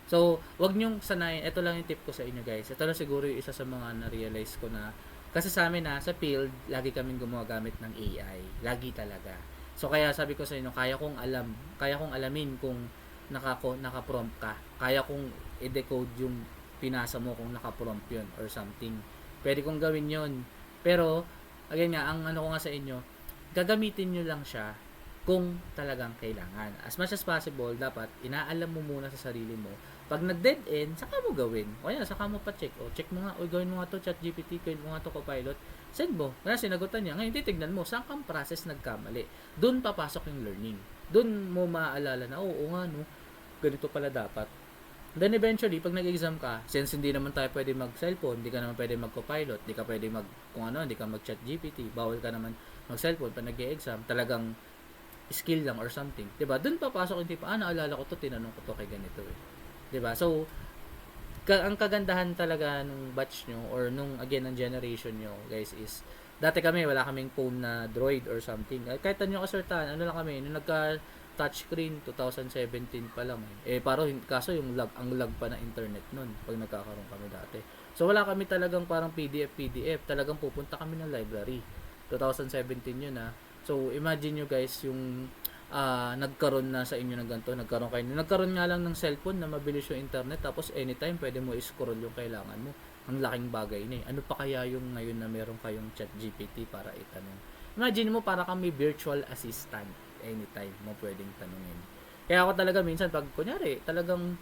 So, wag niyong sanayin. Ito lang yung tip ko sa inyo, guys. Ito lang siguro yung isa sa mga na-realize ko na, kasi sa amin sa field, lagi kaming gumagamit ng AI. Lagi talaga. So kaya sabi ko sa inyo, kaya kong alamin kung naka-prompt ka. Kaya kong i-decode yung pinasa mo kung naka-prompt yun or something. Pwede kong gawin yun. Pero, again nga, ang ano ko nga sa inyo, gagamitin nyo lang siya kung talagang kailangan. As much as possible, dapat inaalam mo muna sa sarili mo. Pag nag-dead end, saka mo gawin. O yan, saka mo pa check. O check mo nga, o gawin mo nga to ChatGPT, gawin mo nga to Copilot. Send mo. Kaya sinagutan niya. Ngayon, titignan mo, saan kang process nagkamali. Doon papasok yung learning. Doon mo maaalala na, oo nga, no, ganito pala dapat. Then eventually, pag nag-exam ka, since hindi naman tayo pwede mag-cellphone, hindi ka naman pwede mag-Copilot, hindi ka pwede hindi ka mag-ChatGPT, bawal ka naman mag-cellphone pag nag-exam, talagang skill lang or something. 'Di ba? Doon papasok yung tipo, naalala ko to, tinanong ko to kay ganito eh. 'Di ba? So, ang kagandahan talaga nung batch nyo or nung again ng generation nyo, guys, is dati kami wala kaming phone na Droid or something. Kahit tanyo kasertan, ano lang kami, nung nagka touchscreen 2017 pa lang eh. Kaso yung ang lag pa na internet nun pag nagkakaroon kami dati. So wala kami talagang parang PDF, talagang pupunta kami ng library. 2017 yun So, imagine nyo guys, yung nagkaroon na sa inyo ng ganito, nagkaroon nga lang ng cellphone na mabilis yung internet, tapos anytime pwede mo i-scroll yung kailangan mo. Ang laking bagay na eh. Ano pa kaya yung ngayon na meron kayong ChatGPT para itanong? Imagine mo para kang may virtual assistant, anytime mo pwedeng tanungin. Kaya ako talaga minsan, pag kunyari, talagang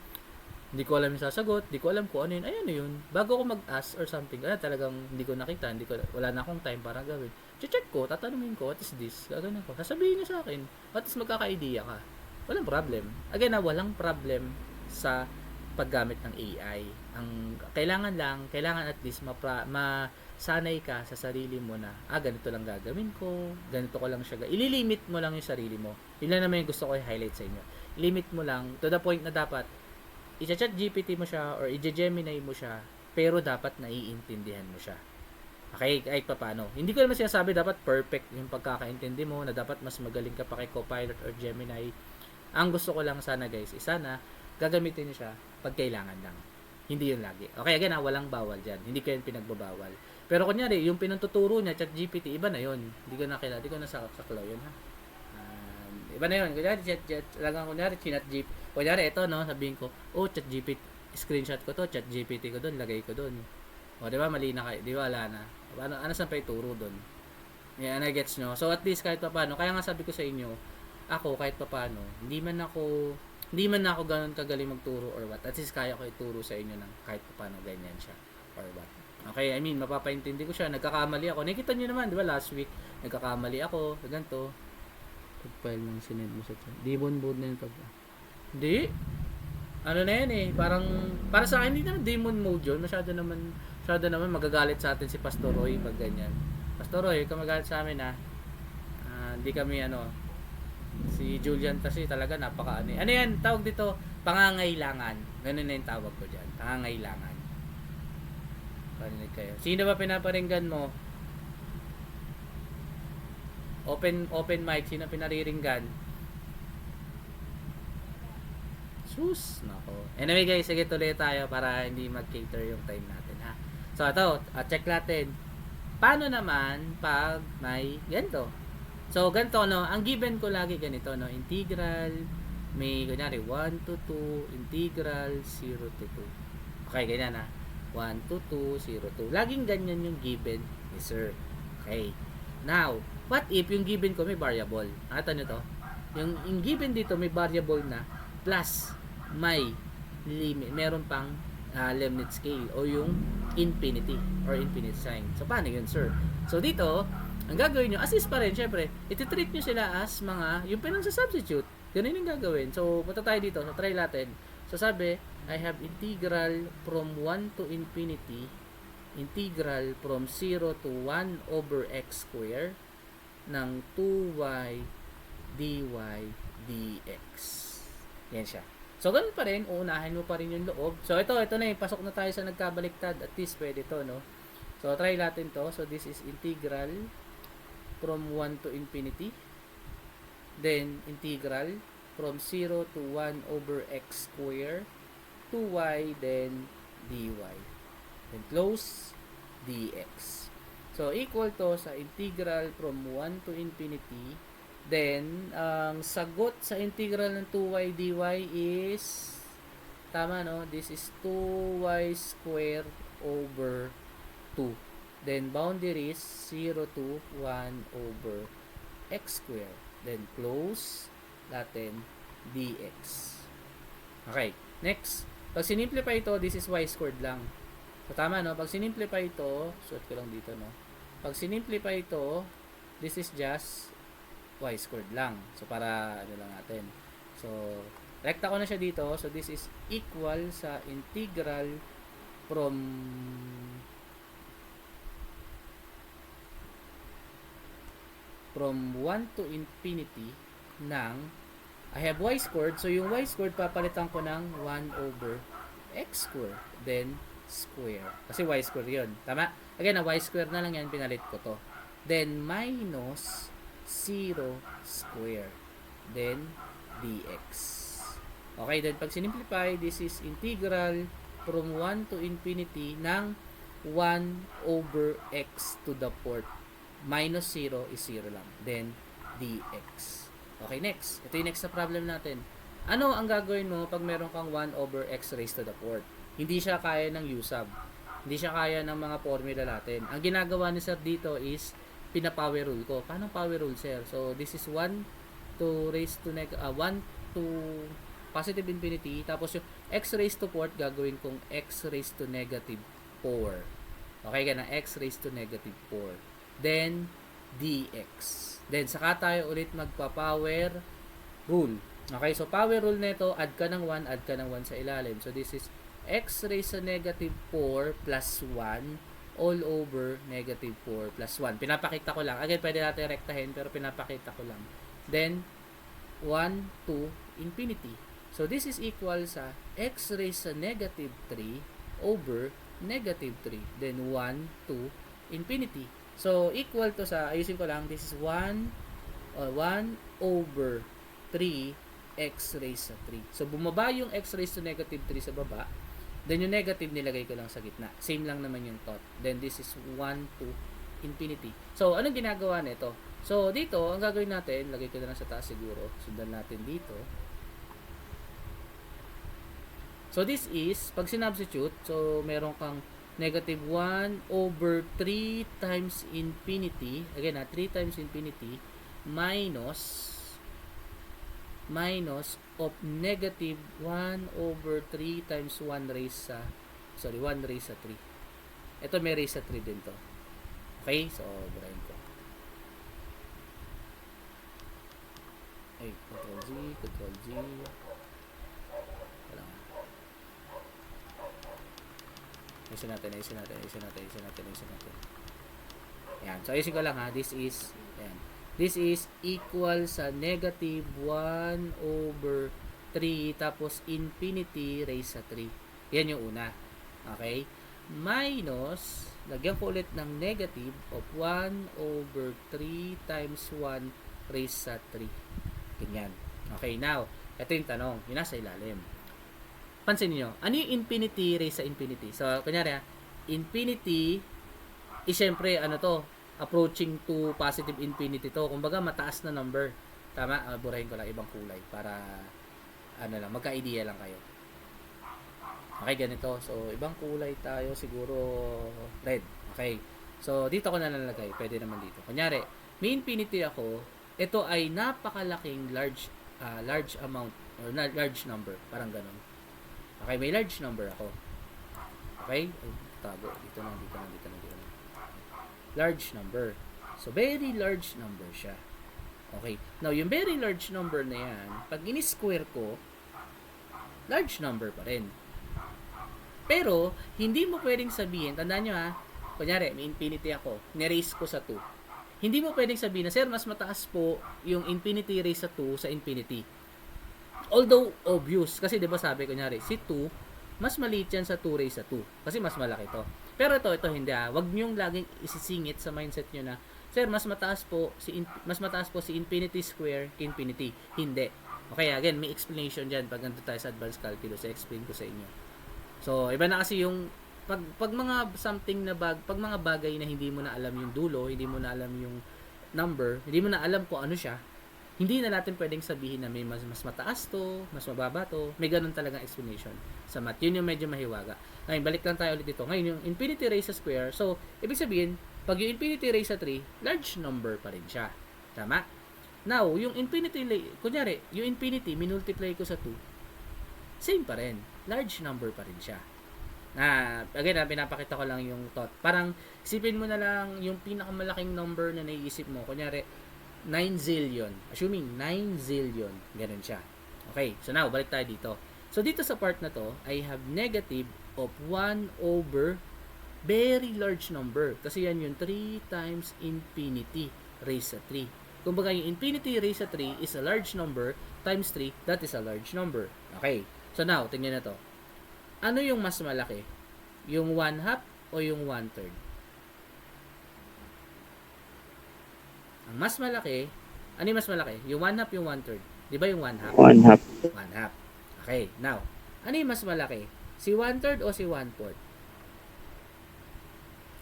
hindi ko alam yung sasagot, hindi ko alam kung ano yun, ayun yun. Bago ko mag-ask or something, talagang hindi ko nakita, wala na akong time para gawin. Check ko, tatanungin ko, what is this? Gagawin ko. Sasabihin niyo sa akin, at least magkaka-idea ka. Walang problem. Again walang problem sa paggamit ng AI. Ang kailangan at least masanay ka sa sarili mo na, ganito lang gagawin ko, ganito ko lang siya. Ililimit mo lang yung sarili mo. Yun lang naman yung gusto ko i-highlight sa inyo. Limit mo lang to the point na dapat i-chat GPT mo siya or i-Gemini mo siya, pero dapat naiintindihan mo siya. Okay, kahit pa paano. Hindi ko naman sinasabi dapat perfect yung pagkakaintindi mo, na dapat mas magaling ka pa kay Copilot or Gemini. Ang gusto ko lang sana guys, sana gagamitin niyo siya pag kailangan lang. Hindi yun lagi. Okay, again walang bawal dyan. Hindi ko yun pinagbabawal. Pero kunyari, yung pinantuturo niya, chat GPT, iba na yun. Hindi ko na saklaw yun iba na yun. Kunyari, chat GPT. Kunyari, ito, sabihin ko, chat GPT, screenshot ko to, chat GPT ko doon, lagay ko doon. O, di ba, mali na kayo. Di ba, wala na. Ano saan pa ituro doon? Yan, gets nyo. So, at least, kahit pa paano, kaya nga sabi ko sa inyo, ako, kahit pa paano, hindi man ako ganun kagaling magturo or what. At least, kaya ko ituro sa inyo ng kahit pa paano ganyan siya or what. Okay, I mean, mapapaintindi ko siya. Nagkakamali ako. Nakita niyo naman, di ba, last week, nagkakamali ako. Ganito. Pag-file ng sinend mo sa chat. Demon mode na yun pag... Hindi. Ano na yan eh. Parang, para sa akin, hindi naman demon mode yun. Masyado naman magagalit sa atin si Pastor Roy pag ganyan. Pastor Roy, huwag ka magalit sa amin ha. Hindi kami si Julian kasi talaga napaka ano yan, tawag dito, pangangailangan. Ganun na yung tawag ko dyan. Pangangailangan. Parinig kayo. Sino ba pinaparinggan mo? Open mic. Sino pinariringgan? Sus, nako. Anyway guys, sige tuloy tayo para hindi mag-cater yung time natin ha. So ito, check natin. Paano naman pag may ganito? So ganito ang given ko lagi ganito integral, may kunyari 1 to 2, integral 0 to 2. Okay, ganyan 1 to 2, 0 to. Laging ganyan yung given ni sir. Okay. Now, what if yung given ko may variable? Ito nito. Yung given dito may variable na plus may limit, meron pang limit scale o yung infinity or infinite sign. So, paano yun, sir? So, dito, ang gagawin nyo, assist pa rin, syempre, iti-treat nyo sila as yung pinang-substitute. Ganun yung gagawin. So, punta tayo dito. So, try natin. So, sabi, I have integral from 1 to infinity, integral from 0 to 1 over x square ng 2y dy dx. Yan siya. So, ganun pa rin, uunahin mo pa rin yung loob. So, ito na pasok na tayo sa nagkabaliktad. At least, pwede to, no? So, try natin to. So, this is integral from 1 to infinity. Then, integral from 0 to 1 over x square 2y, then dy. Then, close, dx. So, equal to sa integral from 1 to infinity. Then, ang sagot sa integral ng 2y dy is, tama no? This is 2y squared over 2. Then, boundaries 0 to 1 over x squared. Then, close natin dx. Okay, next. Pag sinimplify ito, this is y squared lang. So, tama no? Pag sinimplify ito, suot ko lang dito no? Pag sinimplify ito, this is just y squared lang. So, para ano lang natin. So, rekta ko na siya dito. So, this is equal sa integral from 1 to infinity ng I have y squared. So, yung y squared papalitan ko ng 1 over x squared. Then, square. Kasi y squared yun. Tama? Again, y squared na lang yan. Pinalit ko to. Then, minus 0 square. Then, dx. Okay, then pag sinimplify, this is integral from 1 to infinity ng 1 over x to the fourth. Minus 0 is 0 lang. Then, dx. Okay, next. Ito yung next na problem natin. Ano ang gagawin mo pag meron kang 1 over x raised to the fourth? Hindi siya kaya ng u sub. Hindi siya kaya ng mga formula natin. Ang ginagawa ni sir dito is pina-power rule ko. Paano power rule, sir? So, this is 1 to raise to 1 to positive infinity. Tapos yung x raised to 4, gagawin kong x raised to negative 4. Okay, ganun. X raised to negative 4. Then, dx. Then, saka tayo ulit magpa-power rule. Okay, so power rule nito, add ka ng 1 sa ilalim. So, this is x raised to negative 4 plus 1 all over negative 4 plus 1. Pinapakita ko lang. Again, pwede natin rektahin, pero pinapakita ko lang. Then, 1 to infinity. So, this is equal sa x raised to negative 3 over negative 3. Then, 1 to infinity. So, equal to sa, ayusin ko lang, this is 1 over 3 x raised to 3. So, bumaba yung x raised to negative 3 sa baba. Then, yung negative nilagay ko lang sa gitna. Same lang naman yung thought. Then, this is 1 to infinity. So, anong ginagawa nito? So, dito, ang gagawin natin, lagay ko na lang sa taas siguro. Sundan natin dito. So, this is, pag sinubstitute, so, meron kang negative 1 over 3 times infinity. Again, 3 times infinity minus of negative 1 over 3 times 1 raised sa 3. Ito may raise sa 3 din to. Okay? So, burahin ko. Ay, Control Z, Control Z. Wala nga. Ayusin natin. Ayan. So, ayusin ko lang ha. This is, ayan. This is equal sa negative 1 over 3 tapos infinity raised sa 3. Yan yung una. Okay? Minus, lagyan ko ulit ng negative of 1 over 3 times 1 raised sa 3. Ganyan. Okay, now, ito yung tanong. Yung nasa ilalim. Pansin niyo, ano yung infinity raised sa infinity? So, kunyari infinity is syempre, ano to, approaching to positive infinity to. Kumbaga, mataas na number. Tama? Burahin ko lang ibang kulay para, magka-idea lang kayo. Okay, ganito. So, ibang kulay tayo. Siguro, red. Okay. So, dito ko na nalagay. Pwede naman dito. Kunyari, may infinity ako. Ito ay napakalaking large amount or large number. Parang ganun. Okay, may large number ako. Okay? Ay, tago. Dito na. Large number. So, very large number siya. Okay. Now, yung very large number na yan, pag in-square ko, large number pa rin. Pero, hindi mo pwedeng sabihin, tandaan nyo ha, kunyari, may infinity ako, ni-raise ko sa 2. Hindi mo pwedeng sabihin na, sir, mas mataas po yung infinity raise sa 2 sa infinity. Although, obvious, kasi diba sabi, kunyari, si 2, mas maliit yan sa 2 raise sa 2. Kasi mas malaki to. Pero ito hindi ha. Huwag niyong laging isisingit sa mindset niyo na, sir, mas mataas po si infinity square infinity. Hindi. Okay, again, may explanation diyan pag nandito tayo sa advanced calculus, i-explain ko sa inyo. So, iba na kasi yung pag mga pag mga bagay na hindi mo na alam yung dulo, hindi mo na alam yung number, hindi mo na alam kung ano siya, hindi na natin pwedeng sabihin na may mas mataas to, mas mababa to. May ganun talagang explanation sa math. Yun yung medyo mahiwaga. Ngayon, balik lang tayo ulit dito. Ngayon, yung infinity raised sa square. So, ibig sabihin, pag yung infinity raised sa 3, large number pa rin siya. Tama? Now, yung infinity, kunyari, yung infinity, minultiply ko sa 2, same pa rin. Large number pa rin siya. Again, pinapakita ko lang yung thought. Parang, isipin mo na lang yung pinakamalaking number na naiisip mo. Kunyari, 9 zillion. Assuming 9 zillion. Ganun siya. Okay. So now, balik tayo dito. So dito sa part na to, I have negative of 1 over very large number. Kasi yan yung 3 times infinity raised sa 3. Kumbaga yung infinity raised sa 3 is a large number times 3, that is a large number. Okay. So now, tingnan na to. Ano yung mas malaki? Yung 1/2 o yung 1/3? Ang mas malaki, ano yung mas malaki? Yung 1/2, yung 1/3. Di ba yung 1/2? 1/2. 1/2. Okay, now, ano yung mas malaki? Si 1/3 o si 1/4?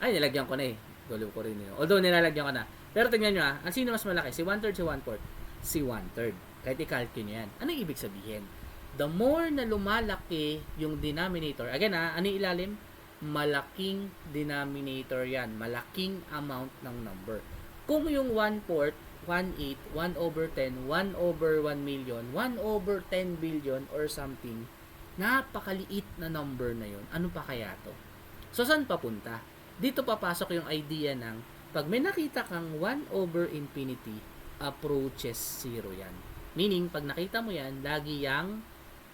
Ay, nilagyan ko na eh. Gulo ko rin yun. Although, nilalagyan ko na. Pero tingnan nyo ang sino mas malaki? Si 1/3, si 1/4? Si 1/3. Kahit i-calculate nyo yan. Ano ibig sabihin? The more na lumalaki yung denominator, again ano yung ilalim? Malaking denominator yan. Malaking amount ng number. Kung yung 1/4, 1/8, 1 over 10, 1 over 1 million, 1 over 10 billion or something, napakaliit na number na yun. Ano pa kaya to? So, saan papunta? Dito papasok yung idea ng pag may nakita kang 1 over infinity, approaches 0 yan. Meaning, pag nakita mo yan, lagi yang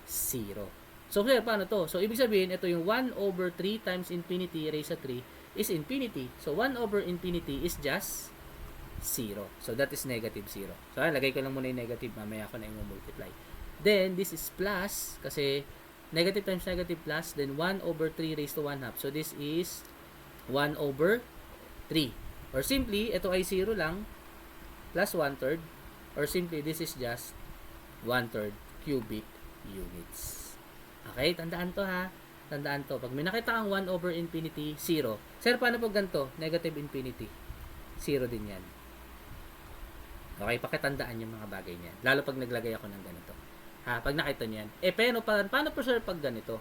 0. So, kaya paano to? So, ibig sabihin, ito yung 1 over 3 times infinity raised sa 3 is infinity. So, 1 over infinity is just 0. So, that is negative 0. So, lagay ko lang muna yung negative. Mamaya ko na yung multiply. Then, this is plus. Kasi, negative times negative plus. Then, 1 over 3 raised to 1/2. So, this is 1 over 3. Or simply, ito ay 0 lang. Plus 1/3. Or simply, this is just 1/3 cubic units. Okay? Tandaan to ha. Tandaan to. Pag may nakita kang 1 over infinity, 0. Sir, paano po ganito? Negative infinity. 0 din yan. Okay, pakitandaan yung mga bagay niyan. Lalo pag naglagay ako ng ganito. Ha, pag nakita niyan. Paano po sir pag ganito?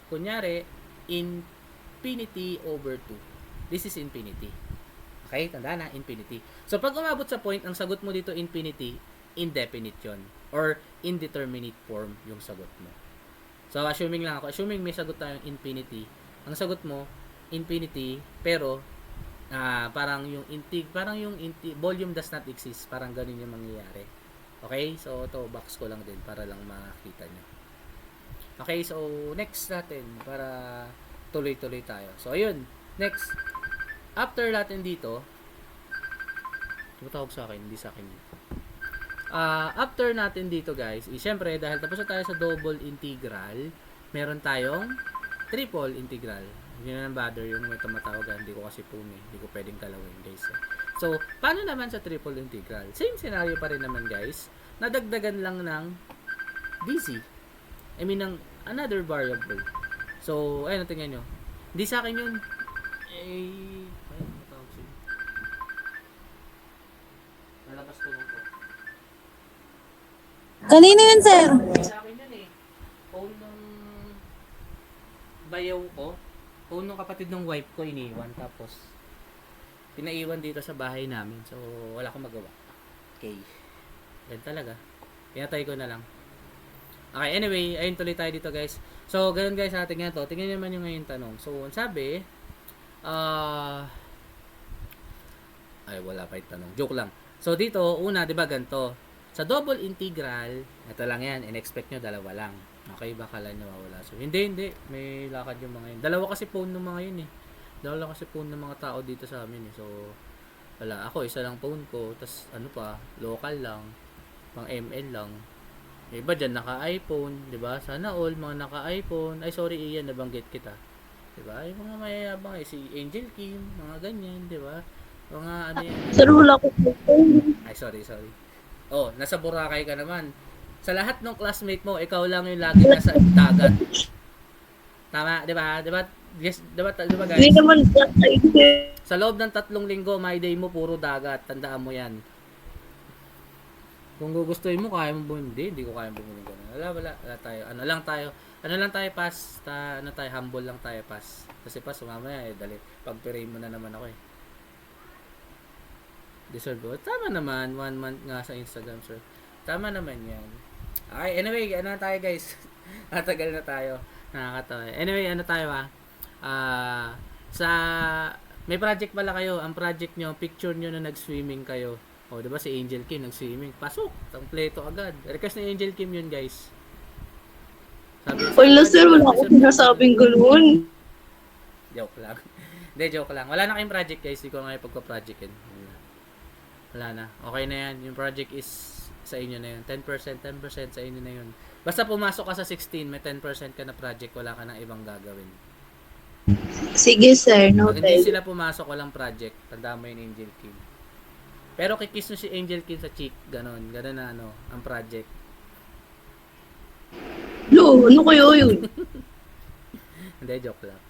Kunyari, infinity over 2. This is infinity. Okay, tandaan na, infinity. So, pag umabot sa point, ang sagot mo dito, infinity, indefinite yun. Or, indeterminate form yung sagot mo. So, assuming lang ako. Assuming may sagot tayong infinity. Ang sagot mo, infinity, pero parang yung volume does not exist, parang ganun yung mangyayari. Okay, so ito box ko lang din para lang makita nyo. Okay, so next natin para tuloy-tuloy tayo. So ayun, next, after natin dito, tumatawag sa akin, hindi sa akin yun. After natin dito guys, syempre dahil tapos na tayo sa double integral, meron tayong triple integral. Hindi na nang bother yung may tumatawagan, hindi ko kasi phone eh. Hindi ko pwedeng kalawin guys. So, paano naman sa triple integral? Same scenario pa rin naman guys. Nadagdagan lang ng dc. I mean, ng another variable. So, ayun, tingnan nyo. Hindi sa akin yun. Ayun, matawag siya. Nalabas ko lang po. Kanino yun, sir? Sa akin yun eh. Phone nung bayaw ko. Phone nung kapatid ng wife ko iniwan. Tapos, pinaiwan dito sa bahay namin. So, wala akong magawa. Okay. Yan talaga. Pinatay ko na lang. Okay, anyway, ayun tuloy tayo dito guys. So, ganun guys sa ating nga to. Tingnan naman yung ngayon tanong. So, sabi, ay, wala pa yung tanong. Joke lang. So, dito, una, di ba ganito? Sa double integral, ito lang yan. In-expect nyo, dalawa lang. Okay, baka lang nyo mawala. So, hindi. May lakad yung mga yun. Dalawa kasi phone ng mga yun eh. Dalawa kasi phone ng mga tao dito sa amin eh. So, wala. Ako, isa lang phone ko. Tapos, ano pa, local lang. Pang ML lang. Yung iba dyan, naka-iPhone. Diba? Sana all, mga naka-iPhone. Ay, sorry, Ian, nabanggit kita. Diba? Yung mga mayayabang eh. Si Angel Kim, mga ganyan. Diba? Mga ano yan. Sir, wala ko po. Ay, sorry. Oh, nasa Boracay ka naman. Sa lahat ng classmate mo, ikaw lang yung lagi nasa dagat. Tama, 'di ba? 'Di ba? Yes, 'di ba guys? Hindi naman sa Sa loob ng 3 linggo, my day mo puro dagat. Tandaan mo 'yan. Kung gugustuhin mo, kaya mo bumili. Hindi ko kaya bumili ganun. Wala tayo. Ano lang tayo pass. Ano tayo, humble lang tayo pass. Kasi pass, mamaya dali. Pag-pray mo na naman ako eh. Deserve ko. Tama naman, 1 month nga sa Instagram, sir. Tama naman yan. Okay, anyway, ano na tayo guys? Natagal na tayo. Nakakatawa. Anyway, ano tayo sa may project pala kayo. Ang project nyo, picture nyo na nag-swimming kayo. O, diba si Angel Kim nag-swimming. Pasok, kompleto agad. Request ni Angel Kim yun guys. Wala, sir, wala ko sinasabing gano'n. Joke lang. Hindi, joke lang. Wala na kayong project guys. Hindi ko nga ipagpa-project yun. Wala na. Okay na yan. Yung project is sa inyo na yun. 10% sa inyo na yun. Basta pumasok ka sa 16, may 10% ka na project, wala ka nang ibang gagawin. Sige, sir, Pag hindi noted. sila pumasok, walang project. Tandaan mo yung Angel Kim. Pero kikiss mo si Angel Kim sa cheek. Ganon na ang project. Lo, ano kayo yun? Hindi, joke lang.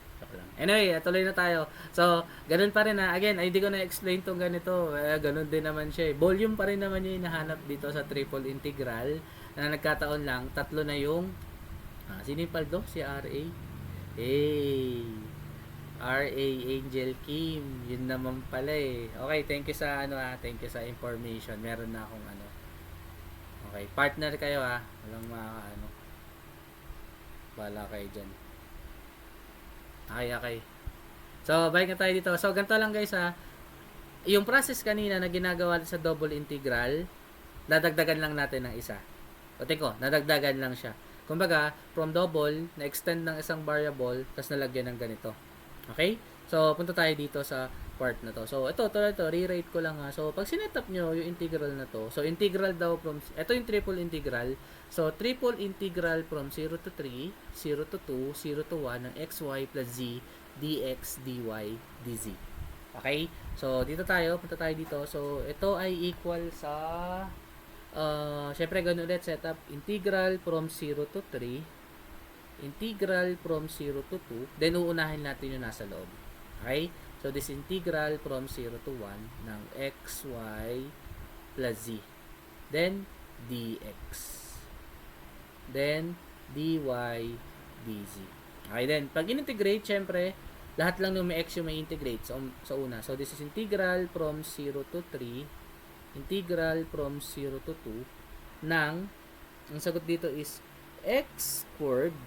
Anyway, tuloy na tayo. So, ganun pa rin Again, hindi ko na-explain tong ganito. Ganun din naman siya. Volume pa rin naman yung hinahanap dito sa triple integral. Na nagkataon lang, tatlo na yung sino yung paldo? Si RA? Hey! RA Angel Kim. Yun naman pala eh. Okay, thank you sa thank you sa information. Meron na akong Okay, partner kayo Walang Bala kayo dyan. Okay. So, balik na tayo dito. So, ganito lang guys yung process kanina na ginagawa sa double integral, dadagdagan lang natin ng isa. O ko, nadagdagan lang siya. Kumbaga, from double, na-extend ng isang variable, tapos nalagyan ng ganito. Okay? So, punta tayo dito sa part na to. So, ito, re-rate ko lang So, pag sinetap nyo yung integral na to, so, integral daw from, ito yung triple integral. So, triple integral from 0 to 3, 0 to 2, 0 to 1 ng xy plus z, dx, dy, dz. Okay? So, punta tayo dito. So, ito ay equal sa, syempre, ganun ulit, setup, integral from 0 to 3, integral from 0 to 2, then uunahin natin yung nasa loob. Okay? So, this integral from 0 to 1 ng xy plus z. Then, dx. Then, dy, dz. Okay, then, pag in-integrate, syempre, lahat lang ng may x yung may integrate sa una. So, this is integral from 0 to 3, integral from 0 to 2, ang sagot dito is x squared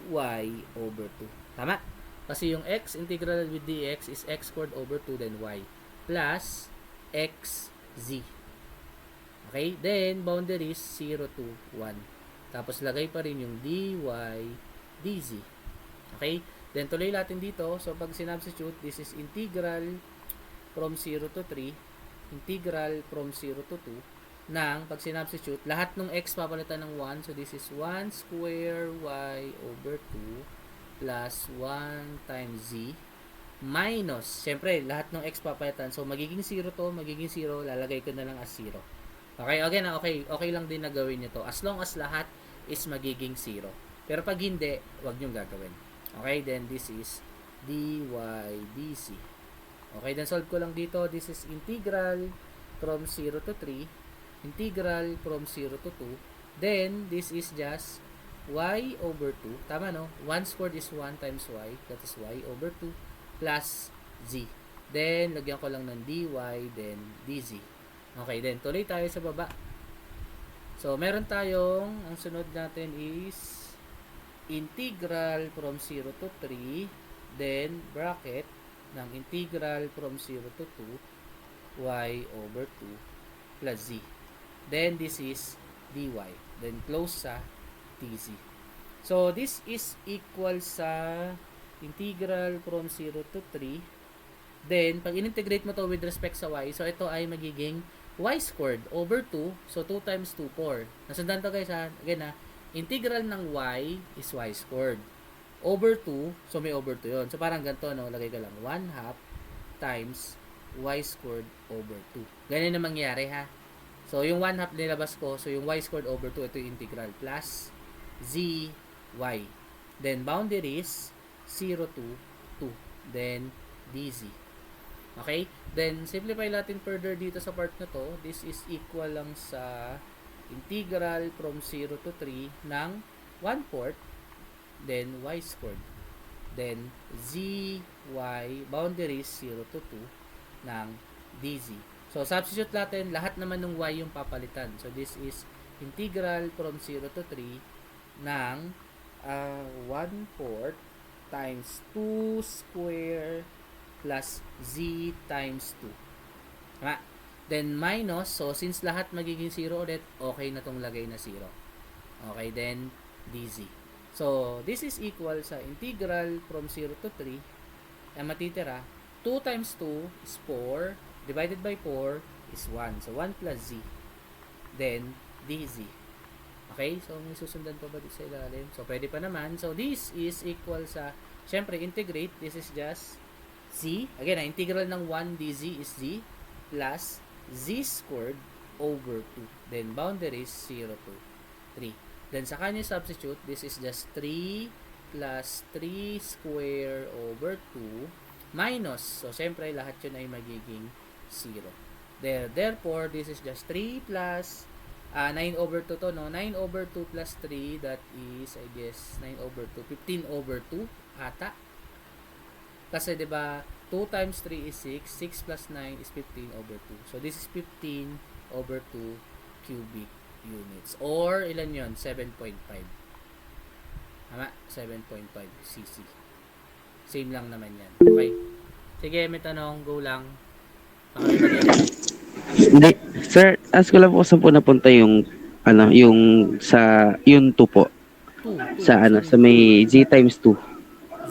y over 2. Tama? Kasi yung x integral with dx is x squared over 2 then y plus xz. Okay? Then, boundaries 0 to 1. Tapos, lagay pa rin yung dy dz. Okay? Then, tuloy natin dito. So, pag sinubstitute, this is integral from 0 to 3, integral from 0 to 2, ng, pag sinubstitute, lahat ng x papalitan ng 1. So, this is 1 square y over 2 plus 1 times z minus, syempre, lahat ng x papalitan. So, magiging 0 to, magiging 0, lalagay ko na lang as 0. Okay, okay na, okay. Okay lang din na gawin nyo to. As long as lahat is magiging 0. Pero pag hindi, wag nyo gagawin. Okay, then this is dy dc. Okay, then solve ko lang dito. This is integral from 0 to 3. Integral from 0 to 2. Then, this is just y over 2. Tama, no? 1 squared is 1 times y. That is y over 2 plus z. Then, lagyan ko lang ng dy, then dz. Okay, then tuloy tayo sa baba. So, meron tayong, ang sunod natin is integral from 0 to 3, then bracket ng integral from 0 to 2, y over 2 plus z. Then, this is dy. Then, close sa dz. So, this is equal sa integral from 0 to 3. Then, pag in-integrate mo to with respect sa y, so ito ay magiging y squared over 2. So, 2 times 2, 4. Nasundan to guys ha. Again ha. Integral ng y is y squared. Over 2. So, may over 2 yun. So, parang ganito, no? Lagay ka lang 1 half times y squared over 2. Ganyan na mangyari ha. So, yung 1 half nilabas ko. So, yung y squared over 2, ito yung integral. Plus z y. Then, boundaries 0 to 2. Then, dz. Okay? Then, simplify natin further dito sa part na to. This is equal lang sa integral from 0 to 3 ng 1/4. Then, y squared. Then, zy, boundaries 0 to 2 ng dz. So, substitute natin, lahat naman ng y yung papalitan. So, this is integral from 0 to 3 ng 1/4 times 2 square plus z times 2. Tama? Then, minus. So, since lahat magiging 0 ulit, okay na tong lagay na 0. Okay, then, dz. So, this is equal sa integral from 0 to 3. Ang matitira, 2 times 2 is 4. Divided by 4 is 1. So, 1 plus z. Then, dz. Okay? So, may susundan pa ba dito sa ilalim? So, pwede pa naman. So, this is equal sa, syempre, integrate. This is just z. Again, integral ng 1 dz is z plus z squared over 2. Then, boundaries 0 to 3. Then, sa kanya substitute, this is just 3 plus 3 square over 2 minus. So, syempre, lahat yun ay magiging 0. Therefore, this is just 3 plus 9 over 2 to, no? 9 over 2 plus 3, that is, I guess, 9 over 2, 15 over 2, ata. Kasi, di ba, 2 times 3 is 6, 6 plus 9 is 15 over 2. So, this is 15 over 2 cubic units. Or, ilan yun? 7.5. Tama? 7.5 cc. Same lang naman yan. Okay? Sige, may tanong. Go lang. Hindi, sir, ask ko lang po saan po napunta yung yung sa yung 2 po 2. sa sa may z times 2.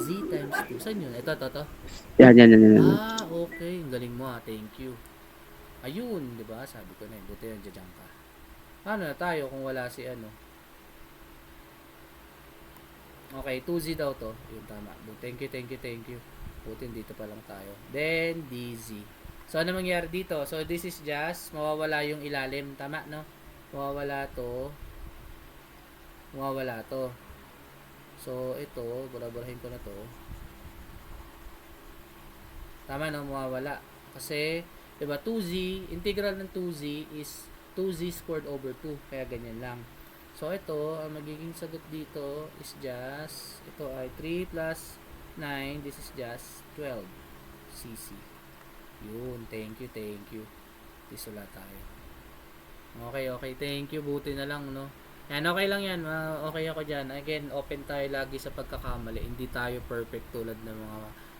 Z times 2. Saan yun? Ito. Yan. Ah, okay. Ang galing mo Thank you. Ayun, di ba? Sabi ko na yun. Buti yun, dyan ka. Paano na tayo kung wala si ano? Okay, 2z daw to. Yun, tama. Thank you. Buti dito pa lang tayo. Then, dz. So, ano mangyari dito? So, this is just, mawawala yung ilalim. Tama, no? Mawawala to. So, ito, buraburahin ko na to. Tama, no? Mawawala. Kasi, diba, 2z, integral ng 2z is 2z squared over 2. Kaya ganyan lang. So, ito, ang magiging sagot dito is just, ito ay 3 plus 9. This is just 12 cc. Yun, thank you. Isula tayo. Okay, thank you. Buti na lang, no? Yan, okay lang yan. Okay ako dyan. Again, open tayo lagi sa pagkakamali. Hindi tayo perfect tulad ng mga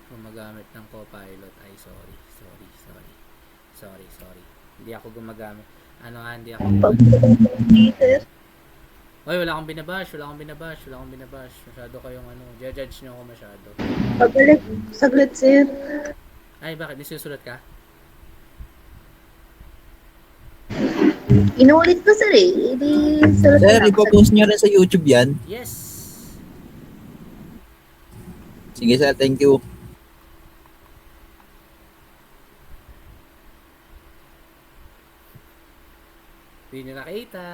gumagamit ng Copilot. Ay, sorry. Hindi ako gumagamit. Hindi ako Peter. Oy, wala akong binabash. Masyado kayong judge nyo ako masyado. Pabalik. Saglit, sir. Ay, bakit? May susulat ka? Inuulit ko, sir eh. Hindi, sir. Sir, ipopost nyo rin sa YouTube yan. Yes! Sige sir, thank you. Hindi nyo nakita.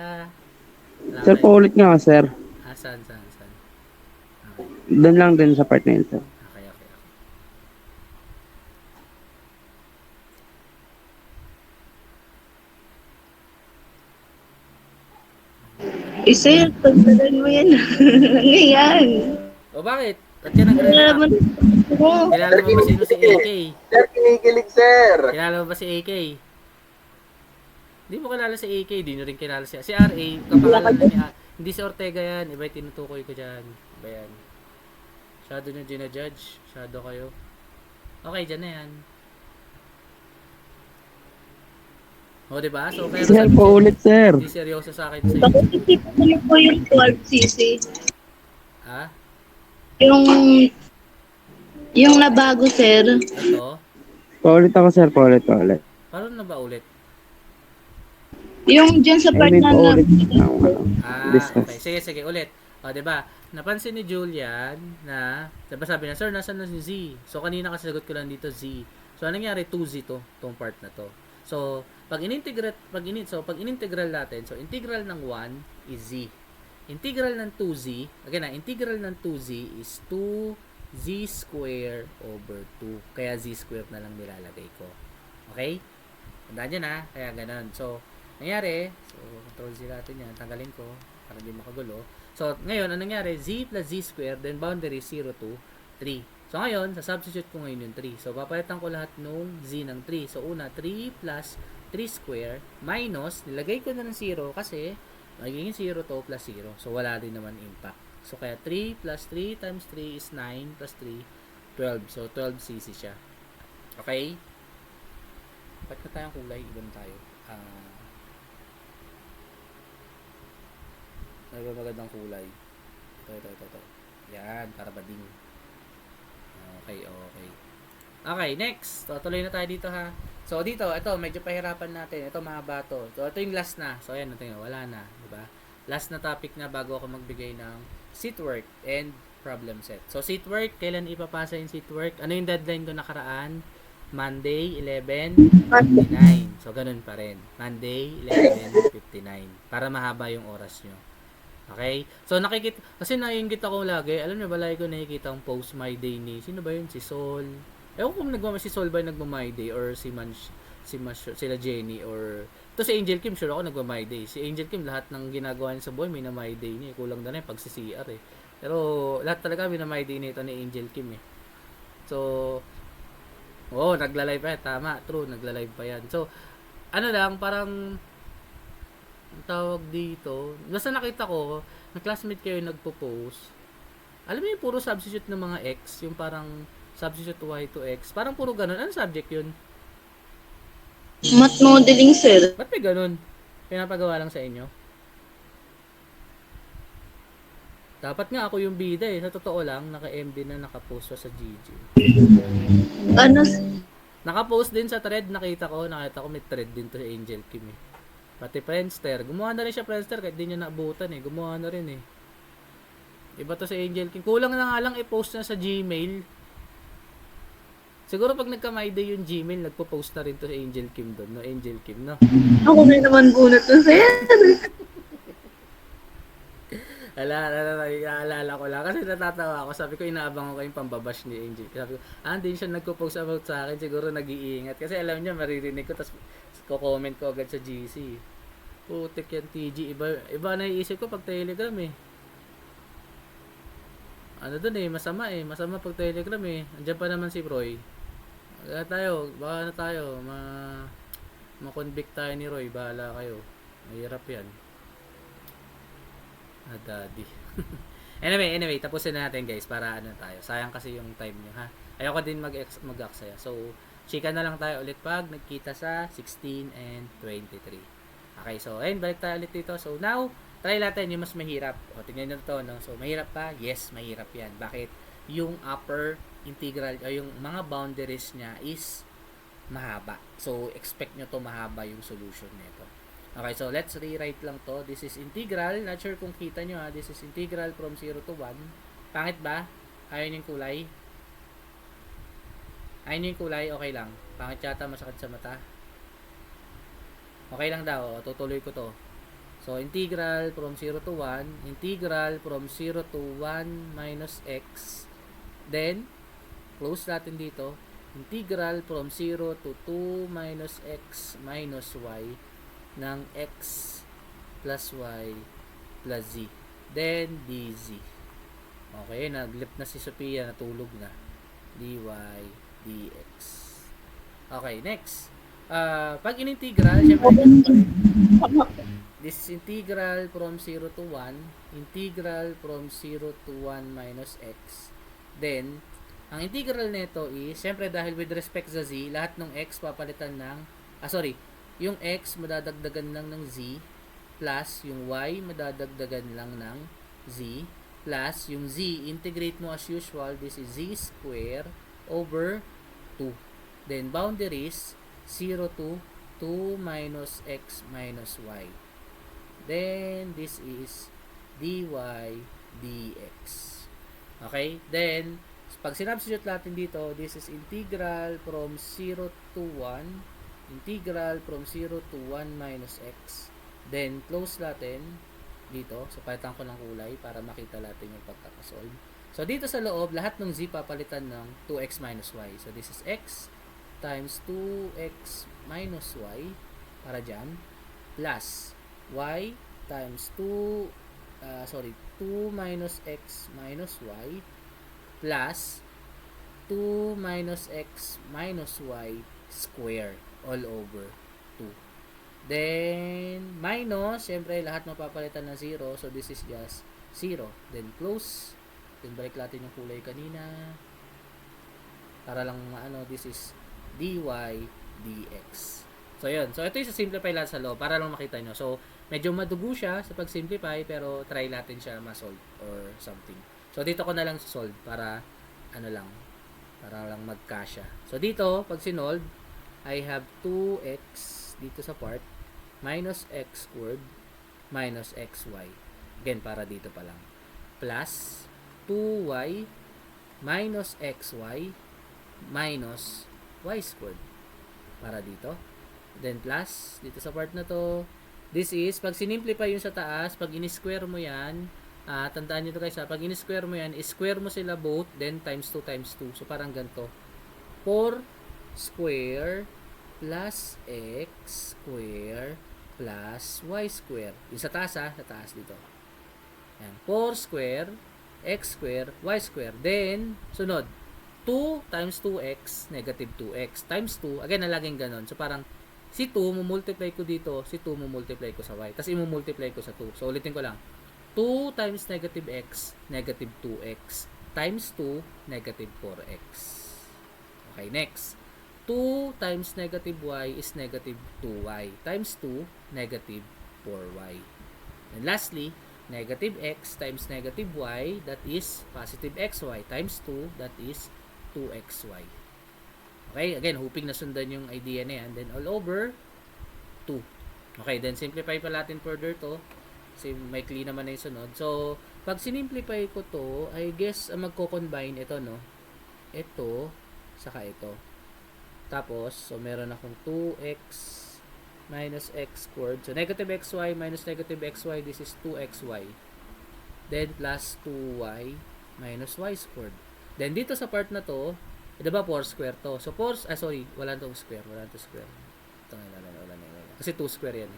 Wala Sir, kayo. paulit nga, sir. Saan? Okay. Doon lang din sa part na yun, sir. Okay. Eh, sir, tagdagan mo yan. Ngayon. O bakit? Ba't ka nag-react? Nalaman mo. Kilala mo ba sino si AK? Sir, kinikilig, sir. Kilala mo ba si AK? Hindi mo kilala si AK, di nyo rin kilala si RA, kapangalan na ni hindi si Ortega yan, iba yung tinutukoy ko dyan. Iba yan. Masyado nyo ginajudge, masyado kayo. Okay, dyan na yan. O, diba? So, kaya Sir, paulit, sir. hindi seryoso sa akin sa inyo. Bakit hindi po yung 12cc? Ha? Yung nabago, sir. Ito? Paulit ako, sir. Paulit. Paano na ba ulit? Yung dyan sa I part mean, na paulit. Okay. Discuss. Sige, ulit. O, diba? Napansin ni Julian na, diba sabi na, sir, nasan na si Z? So, kanina kasagot ko lang dito Z. So, anong nangyari? 2Z to, tong part na to. So, pag inintegral natin, so, integral ng 1 is Z. Integral ng 2Z, again integral ng 2Z is 2Z square over 2. Kaya Z square na lang nilalagay ko. Okay? Tandaan nyo na, kaya ganun. So, nangyari, control Z natin yan, tanggalin ko, para hindi makagulo. So, ngayon, anong nangyari? Z plus Z square, then boundary 0 to 3. So, ngayon, sa-substitute ko ngayon yung 3. So, papalitan ko lahat nung Z ng 3. So, una, 3 plus 3 square minus, nilagay ko na ng 0 kasi magiging 0 to plus 0. So, wala din naman impact. So, kaya 3 plus 3 times 3 is 9 plus 3, 12. So, 12 cc siya. Okay? Ba't na tayong kulay? Ibon tayo. May magandang kulay. Ito. Yan, para bading. Okay. Okay, next. So, tuloy na tayo dito ha. So, dito, ito, medyo pahirapan natin. Ito, mahaba to. So, ito yung last na. So, ayan, tingnan, wala na. Diba? Last na topic na bago ako magbigay ng seat work and problem set. So, seat work, kailan ipapasa yung seat work? Ano yung deadline ko nakaraan? Monday, 11:59. So, ganun pa rin. Monday, 11:59. Para mahaba yung oras nyo. Okay? So, kasi naiingit ako lagi. Alam niyo ba, lagi ko nakikita ang post my day ni, sino ba yun? Si Sol. Ewan ko si Sol ba yung nagma-my day or sila Jenny or to si Angel Kim, sure ako nagma-my day. Si Angel Kim, lahat ng ginagawa niya sa buhay, may na-my day niya. Kulang na rin pag si CR eh. Pero, lahat talaga may na-my day nito ni Angel Kim eh. So, nagla-live pa yan. Tama, true, nagla-live pa yan. So, parang ang tawag dito, basta nakita ko, na classmate kayo nagpo-post. Alam mo yung puro substitute ng mga X, yung parang substitute Y to X, parang puro ganun. Ano subject yun? Math modeling, sir. Ba't may ganun? Pinapagawa lang sa inyo? Dapat nga ako yung bida eh. Sa totoo lang, naka-MD na nakapost sa GG. Ano, Nakapost din sa thread, nakita ko may thread din to sa Angel Kim eh. Pati Friendster. Gumawa na rin siya Friendster kahit di niya naabutan eh. Gumawa na rin eh. Iba to sa Angel Kim. Kulang na nga lang i-post na sa Gmail. Siguro pag nagka-my day yung Gmail, nagpo-post na rin to sa Angel Kim doon. No? Angel Kim, no? ako na naman bunot to, sir. Alala ko lang. Kasi natatawa ako. Sabi ko, inaabang ko yung pambabash ni Angel. Sabi ko, hindi siya nagpo-post about sa akin. Siguro nag-iingat. Kasi alam niya, maririnig ko. Tapos, ko-comment ko agad sa GC. Putik yan, TG. Iba na iisip ko pag Telegram eh. Ano dun eh, masama eh. Masama pag Telegram eh. Andiyan pa naman si Roy. Baka na tayo. Ma-convict tayo ni Roy. Bahala kayo. Mahirap yan. Daddy. Anyway, tapusin na natin guys para ano tayo. Sayang kasi yung time nyo ha. Ayoko din mag-aksaya. So, chika na lang tayo ulit pag nagkita sa 16 and 23. Okay, so ayun, balik tayo ulit dito. So, now, try natin yung mas mahirap. O, tingnan nyo to, no? So, mahirap pa? Yes, mahirap yan. Bakit? Yung upper integral, o yung mga boundaries niya is mahaba. So, expect nyo to mahaba yung solution nito. Okay, so let's rewrite lang to. This is integral. Not sure kung kita nyo ha. This is integral from 0 to 1. Pangit ba? Ayaw yung kulay? Ayaw yung kulay? Okay lang. Pangit yata, masakit sa mata. Okay lang daw. Tutuloy ko to. So, integral from 0 to 1. Integral from 0 to 1 minus x. Then, close natin dito. Integral from 0 to 2 minus x minus y ng x plus y plus z. Then, dz. Okay, naglip na si Sophia, natulog na. dy, dx. Okay, next. Pag in-integral, syempre, this is integral from 0 to 1. Integral from 0 to 1 minus x. Then, ang integral nito is, syempre dahil with respect sa z, lahat ng x papalitan ng, yung x madadagdagan lang ng z, plus yung y madadagdagan lang ng z, plus yung z, integrate mo as usual, this is z square over 2. Then, boundaries, 0 to 2 minus x minus y. Then, this is dy dx. Okay? Then, pag sinubstitute natin dito, this is integral from 0 to 1. Integral from 0 to 1 minus x. Then, close natin dito. So, palitan ko ng kulay para makita natin yung pagkakasolve. So, dito sa loob, lahat ng z papalitan ng 2x minus y. So, this is x times 2x minus y para dyan. Plus y times 2 minus x minus y plus 2 minus x minus y square all over 2. Then, minus, syempre, lahat mapapalitan ng 0. So, this is just 0. Then, close. Then, balik natin yung kulay kanina. Para lang maano, this is dy dx. So, yun. So, ito yung simplify lang sa loob para lang makita nyo. So, medyo madugo siya sa pag-simplify pero try natin siya ma-solve or something. So, dito ko na lang solve para para lang magkasya. So, dito, pag sinolve, I have 2x dito sa part minus x squared minus xy. Again, para dito pa lang. Plus 2y minus xy minus y squared. Para dito. Then, plus, dito sa part na to, this is, pag sinimplify yung sa taas, pag in-square mo yan, tandaan nyo ito guys, pag in-square mo yan, square mo sila both, then times 2 times 2. So, parang ganito. 4 square plus x square plus y square. Yung sa taas sa taas dito. Ayan. 4 square, x square, y square. Then, sunod, 2 times 2x, negative 2x, times 2, again, nalaging ganon. So, parang, si 2, mumultiply ko dito, si 2, mumultiply ko sa y. Tapos, imumultiply ko sa 2. So, ulitin ko lang. 2 times negative x, negative 2x, times 2, negative 4x. Okay, next. 2 times negative y is negative 2y, times 2, negative 4y. And lastly, negative x times negative y, that is positive xy, times 2, that is 2xy. Okay, again, hoping na sundan yung idea na yan. Then, all over 2. Okay, then simplify pa natin further to. Kasi may clean naman na yung sunod. So, pag sinimplify ko to, I guess, magko-combine ito, no? Ito, saka ito. Tapos, so meron akong 2x minus x squared. So, negative xy minus negative xy, this is 2xy. Then, plus 2y minus y squared. Then, dito sa part na to, diba 4 square to? So, 4, wala itong square. Wala itong square. Ito, wala na. Kasi 2 square yan.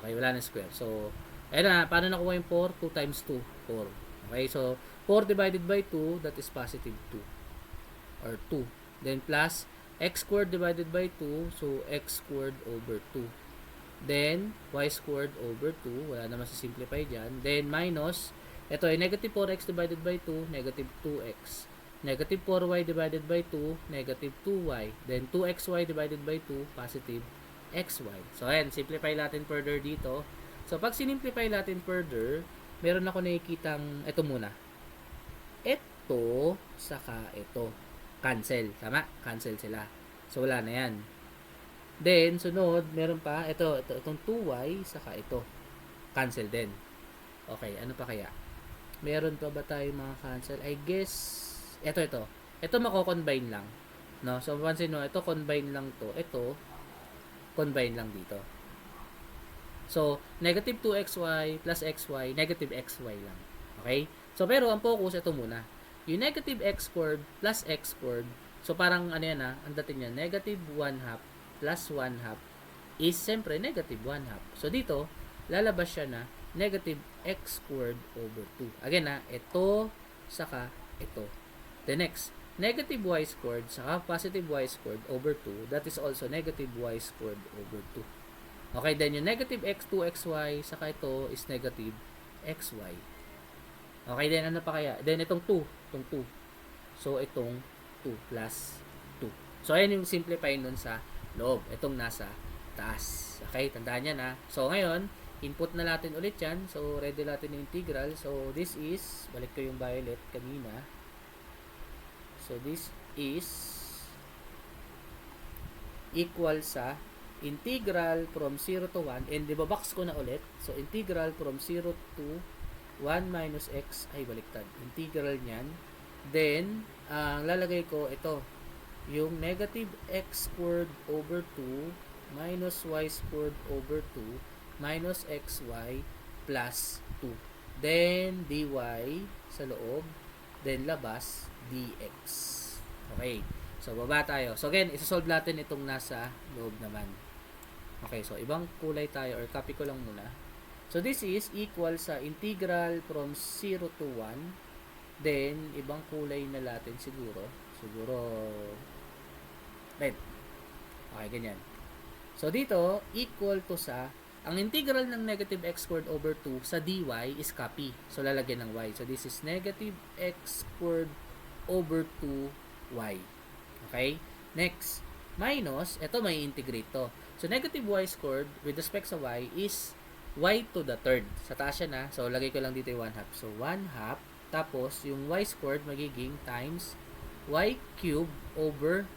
Okay, wala na square. So, ayun na, paano nakuha yung 4? 2 times 2, 4. Okay, so, 4 divided by 2, that is positive 2. Or 2. Then, plus, x squared divided by 2, so x squared over 2. Then, y squared over 2. Wala naman sa simplify dyan. Then, minus, ito ay negative 4x divided by 2, negative 2x. Negative 4y divided by 2, negative 2y. Then, 2xy divided by 2, positive xy. So, ayan, simplify natin further dito. So, pag sinimplify natin further, meron ako nakikitang, ito muna. Ito, saka ito. Cancel. Tama? Cancel sila. So, wala na yan. Then, sunod, meron pa, itong 2y, saka ito. Cancel din. Okay, ano pa kaya? Meron pa ba tayo mga cancel? I guess, ito. Ito mako-combine lang. No? So, pansin nyo, ito combine lang to. Ito, combine lang dito. So, negative 2xy plus xy, negative xy lang. Okay? So, pero ang focus, ito muna. Yung negative x squared plus x squared, so parang ano yan ang dating niya, negative 1 half plus 1 half is siyempre negative 1 half. So, dito, lalabas siya na negative x squared over 2. Again ito, saka ito. The next, negative y squared, saka positive y squared over 2, that is also negative y squared over 2. Okay, then yung negative x 2xy, saka ito is negative xy. Okay, then ano pa kaya? Then itong 2. So, itong 2 plus 2. So, ayan yung simplify nun sa loob. Itong nasa taas. Okay, tandaan yan ha. So, ngayon, input na natin ulit yan. So, ready natin yung integral. So, this is, balik ko yung violet kanina. So, this is equal sa integral from 0 to 1. And, dibabox ko na ulit. So, integral from 0 to 1 minus x, ay baliktad. Integral niyan. Then, ang lalagay ko, ito. Yung negative x squared over 2 minus y squared over 2 minus xy plus 2. Then, dy sa loob. Then, labas, dx. Okay. So, baba tayo. So, again, isasolve natin itong nasa loob naman. Okay. So, ibang kulay tayo or copy ko lang muna. So, this is equal sa integral from 0 to 1. Then, ibang kulay na natin siguro. Red. Okay, ganyan. So, dito, equal to sa, ang integral ng negative x squared over 2 sa dy is copy. So, lalagyan ng y. So, this is negative x squared over 2y. Okay? Next, minus, ito may integrate to. So, negative y squared with respect sa y is y to the third. Sa taas siya na. So, lagay ko lang dito yung 1 half. So, 1 half. Tapos, yung y squared magiging times y cube over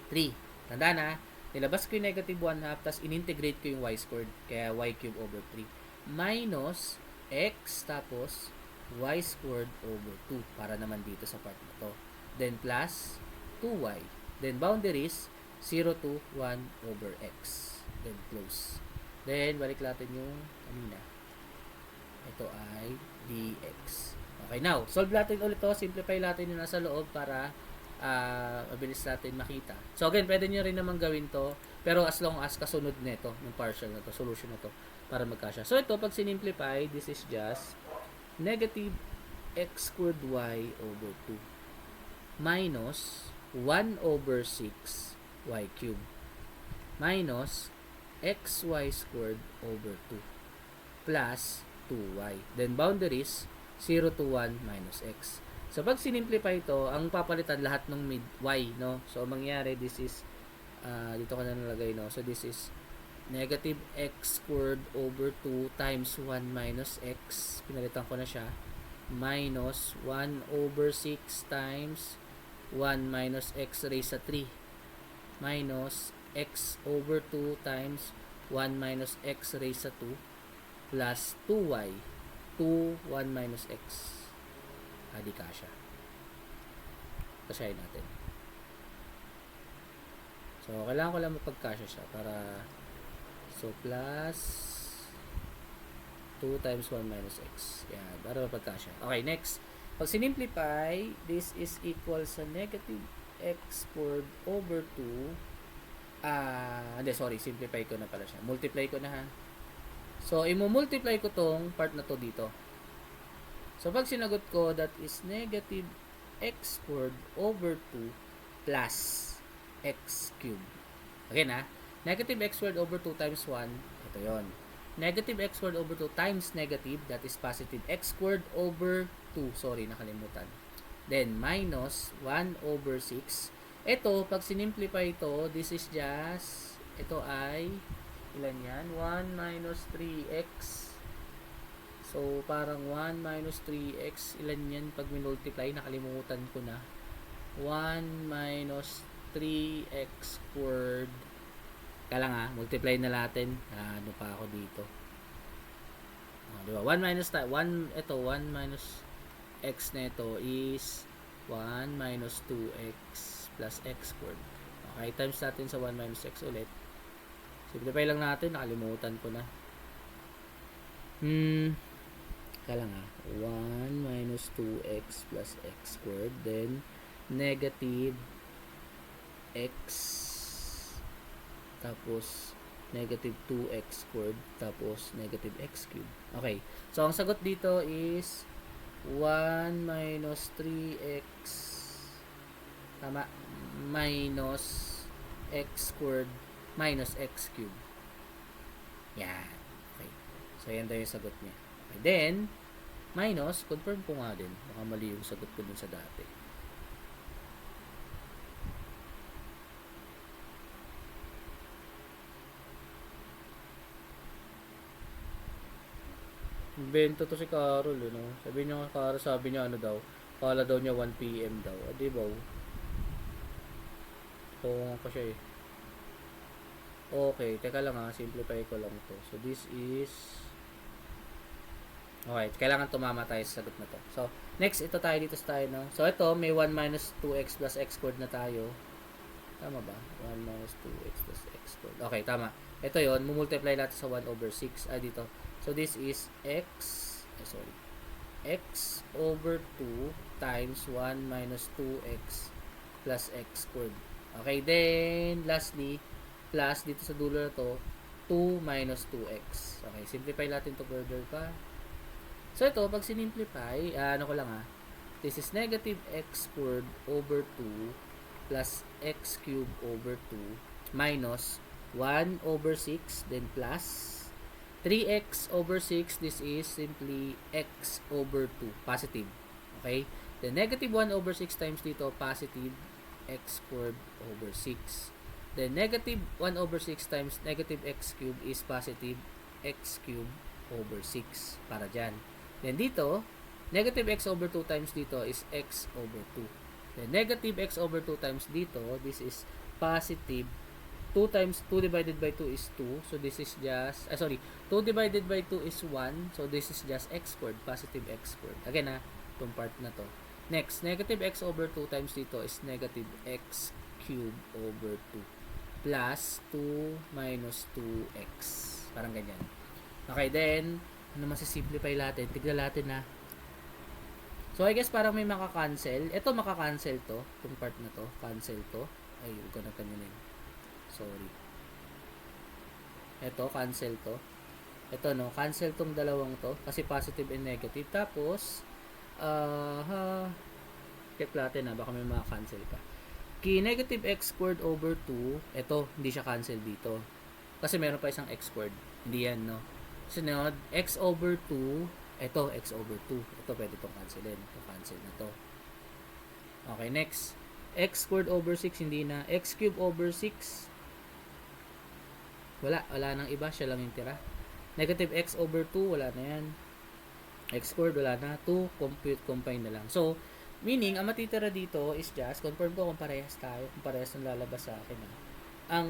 3. Tanda na. Nilabas ko yung negative 1 half. Tapos, inintegrate ko yung y squared. Kaya, y cube over 3. Minus x. Tapos, y squared over 2. Para naman dito sa part na to. Then, plus 2y. Then, boundaries 0 to 1 over x. Then, close. Then, balik natin yung kanina. Ito ay dx. Okay, now, solve natin ulit to. Simplify natin yung nasa loob para mabilis natin makita. So, again, pwede nyo rin naman gawin to. Pero as long as kasunod nito, yung partial na to, solution na to, para magkasya. So, ito, pag sinimplify, this is just negative x squared y over 2 minus 1 over 6 y cubed minus xy squared over 2 plus 2y. Then, boundaries 0 to 1 minus x. So, pag sinimplify ito, ang papalitan lahat ng mid y, no? So, mangyari, this is, dito ko na nalagay, no? So, this is negative x squared over 2 times 1 minus x. Pinalitan ko na siya. Minus 1 over 6 times 1 minus x raised sa 3. Minus x over 2 times 1 minus x raised sa 2 plus 2y 2, 1 minus x. Adi kasya. Kasyahin natin. So, kailangan ko lang mapagkasya siya para so, plus 2 times 1 minus x. Yan, para mapagkasya. Okay, next. Pag sinimplify, this is equal sa negative x squared over 2. Simplify ko na pala siya. Multiply ko na ha. So, i-multiply ko tong part na to dito. So, pag sinagot ko, that is negative x squared over 2 plus x cubed. Again ha, negative x squared over 2 times 1, Ito yon. Negative x squared over 2 times negative, that is positive x squared over 2. Sorry, nakalimutan. Then, minus 1 over 6. Ito, pag sinimplify ito, this is just, ito ay, ilan yan? 1 minus 3x. So, parang 1 minus 3x, ilan yan pag minultiply? Nakalimutan ko na. 1 minus 3x squared. Kaya lang multiply na natin. Ano pa ako dito? Diba? 1 minus, 1 minus x na ito is 1 minus 2x plus x squared. Okay, times natin sa 1 minus x ulit. Simplify lang natin. Nakalimutan ko na. Kaya lang 1 minus 2x plus x squared. Then, negative x tapos negative 2x squared tapos negative x cubed. Okay. So, ang sagot dito is 1 minus 3x tama minus x squared minus x cubed. Yan. Okay. So, yan daw yung sagot niya. Okay. Then, minus, confirm ko nga din. Baka mali yung sagot ko dun sa dati. 20 to si Carol, no? Sabi niya, sabi niya ano daw, kala daw niya 1 PM daw. Di ba? Oo pa siya eh. Okay, teka lang simplify ko lang to. So, this is... Okay, kailangan tumama tayo sa sagot na to. So, next, ito tayo dito sa tayo, no? So, ito, may 1 minus 2x plus x squared na tayo. Tama ba? 1 minus 2x plus x squared. Okay, tama. Ito yon, mumultiply natin sa 1 over 6. Dito. So, this is x over 2 times 1 minus 2x plus x squared. Okay, then, lastly, plus, dito sa dulo na to, 2 minus 2x. Okay, simplify natin to further pa. So, ito, pag sinimplify, ano ko lang this is negative x squared over 2 plus x cubed over 2 minus 1 over 6, then plus 3x over 6, this is simply x over 2, positive. Okay? Then, negative 1 over 6 times dito, positive x squared over 6. Then, negative 1 over 6 times negative x cubed is positive x cubed over 6. Para dyan. Then, dito, negative x over 2 times dito is x over 2. Then, negative x over 2 times dito, this is positive 2 times 2 divided by 2 is 2. So, this is just, 2 divided by 2 is 1. So, this is just x squared, positive x squared. Again itong part na to. Next, negative x over 2 times dito is negative x cubed over 2 plus 2 minus 2x. Parang ganyan. Okay, then, ano masisimplify natin? Tignan natin So, I guess parang may makakancel. Ito makakancel to. Itong part na to. Cancel to. Ay, huwag ko na kaninin. Sorry. Ito, cancel to. Ito, no? Cancel tong dalawang to. Kasi positive and negative. Tapos, check natin baka may makakancel pa. Negative x squared over 2. Ito, hindi siya cancel dito. Kasi meron pa isang x squared. Hindi yan, no? Sunod, x over 2. Ito, x over 2. Ito, pwede itong cancelin. Ito, cancel na to. Okay, next. X squared over 6, hindi na. X cubed over 6. Wala nang iba. Siya lang yung tira. Negative x over 2, wala na yan. X squared, wala na. 2, combine na lang. So, meaning, ang matitira dito is just, confirm ko kung parehas tayo. Kung parehas ang lalabas sa akin. Ang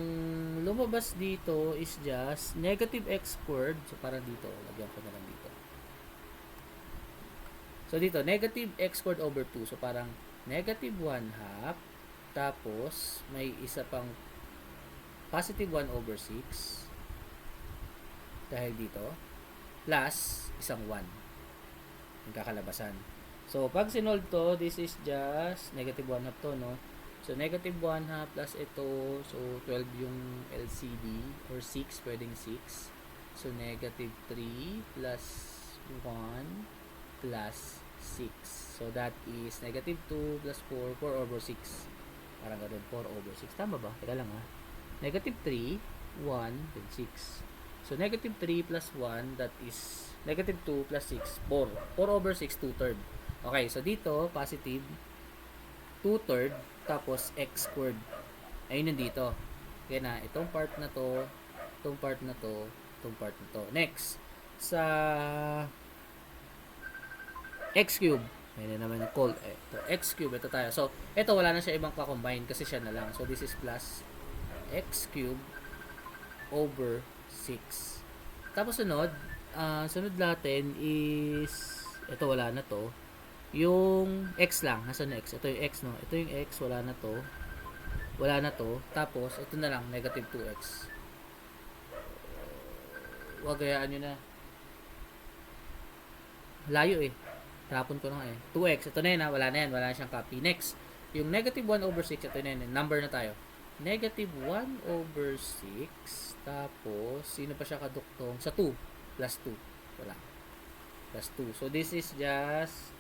lumabas dito is just negative x squared. So, parang dito. Lagyan ko na lang dito. So, dito, negative x squared over 2. So, parang negative 1 half. Tapos, may isa pang positive 1 over 6. Dahil dito. Plus, isang 1. Yung kakalabasan. So, pag sinolve to, this is just negative 1 half to, no? So, negative 1 half plus ito. So, 12 yung LCD. Or 6, pwedeng 6. So, negative 3 plus 1 plus 6. So, that is negative 2 plus 4. 4 over 6. Parang ganoon, 4 over 6. Tama ba? Teka lang Negative 3, 1, then 6. So, negative 3 plus 1, that is negative 2 plus 6, 4. 4 over 6, 2/3. Okay, so dito, positive 2/3, tapos x squared. Ayun yung dito. Kaya na, itong part na to, itong part na to, itong part na to. Next, sa x cube. Ayun na naman yung call. Ito, x cube, ito tayo. So, ito wala na siya ibang pa-combine kasi siya na lang. So, this is plus x cube over 6. Tapos sunod natin is, ito wala na to. Yung x lang, nasaan na x? Ito yung x, no? Ito yung x, wala na to. Wala na to. Tapos, ito na lang, negative 2x. Wag gayaan nyo na. Layo eh. Tapon ko na nga eh. 2x, ito na yun ha. Wala na yan, wala na siyang copy. Next, yung negative 1 over 6, ito na yun. Number na tayo. Negative 1 over 6. Tapos, sino pa siya kaduktong? Sa 2. Plus 2. Wala. Plus 2. So, this is just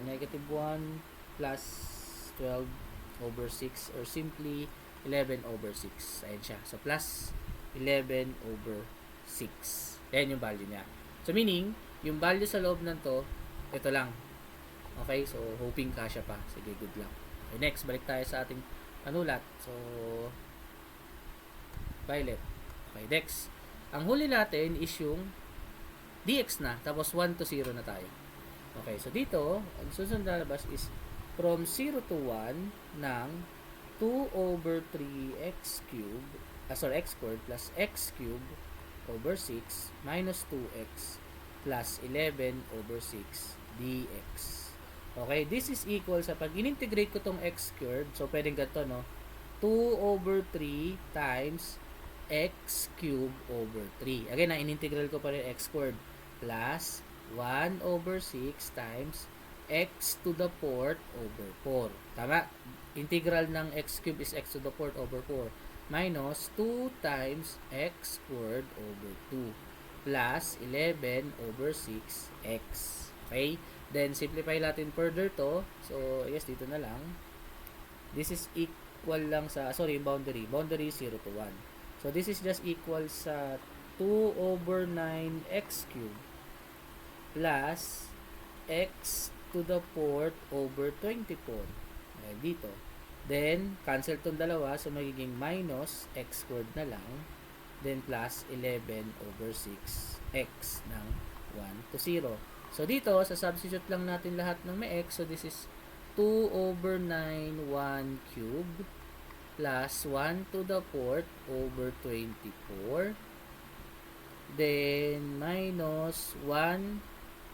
negative 1 plus 12 over 6 or simply 11 over 6. Ayan siya. So, plus 11 over 6. Ayan yung value niya. So, meaning, yung value sa loob ng to, ito lang. Okay? So, hoping kasya pa. Sige, good luck. Okay, next, balik tayo sa ating panulat. So, violet. Okay, next. Ang huli natin is yung dx na. Tapos, 1 to 0 na tayo. Okay, so dito, ang susunod na labas is from 0 to 1 ng 2 over 3x cube, x squared plus x cube over 6 minus 2x plus 11 over 6 dx. Okay, this is equal sa pag in-integrate ko tong x squared, so pwedeng ganito, no? 2 over 3 times x cube over 3. Again, in-integral ko pa rin x squared plus 1 over 6 times x to the 4th over 4. Tama? Integral ng x cube is x to the 4th over 4 minus 2 times x squared over 2 plus 11 over 6x. Okay? Then, simplify natin further to. So, yes, dito na lang. This is equal lang sa, boundary. Boundary is 0 to 1. So, this is just equal sa 2 over 9x cube plus x to the 4th over 24. Ayan, dito. Then, cancel tong dalawa. So, magiging minus x squared na lang. Then, plus 11 over 6x ng 1 to 0. So, dito, sa substitute lang natin lahat ng may x. So, this is 2 over 9 1 cube plus 1 to the 4th over 24. Then, minus 1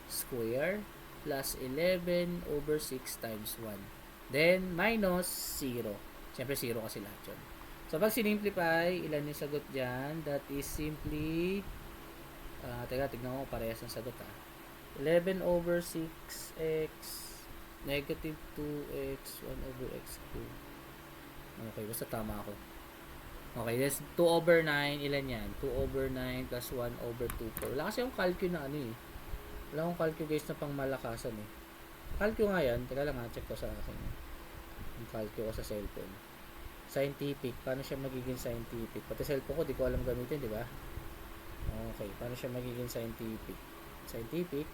square plus 11 over 6 times 1. Then, minus 0. Siyempre, 0 kasi lahat yun. So, pag sinimplify, ilan yung sagot dyan? That is simply, tignan ko parehas ng sagot 11 over 6x, negative 2x, 1 over x cubed. Okay, basta tama ako. Okay, that's 2 over 9, ilan yan? 2 over 9 plus 1 over 2, 4. Wala kasi yung calcu na wala akong calcu guys na pang malakasan Calcu nga yan. Teka lang check ko sa akin. Yung calcu ko sa cellphone. Scientific. Paano siya magiging scientific? Pati cellphone ko, di ko alam gamitin, di ba? Okay. Paano siya magiging scientific? Scientific.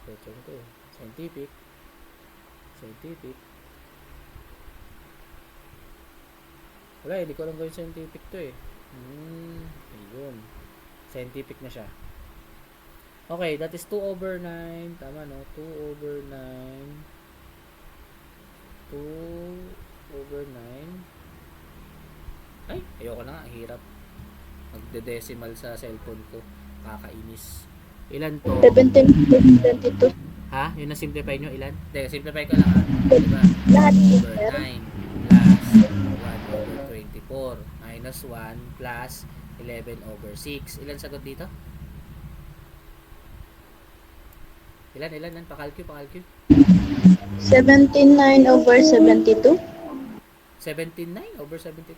Check ito Scientific. Scientific. Wala di ko alam gawin scientific to Ayun. Scientific na siya. Okay, that is 2 over 9. Tama, no? 2 over 9. 2 over 9. Ay, ayoko na nga. Hirap. Magde-decimal sa cellphone ko. Kakainis. Ilan to? 17.22. Ha? Yun na simplify nyo? Ilan? Hindi, simplify ko lang Diba? Lahat 2 over sir. 9 plus 1 over 24 minus 1 plus 11 over 6. Ilan sagot dito? Ilan? Pakalcu. 17.9 over 72. 17.9 over 72.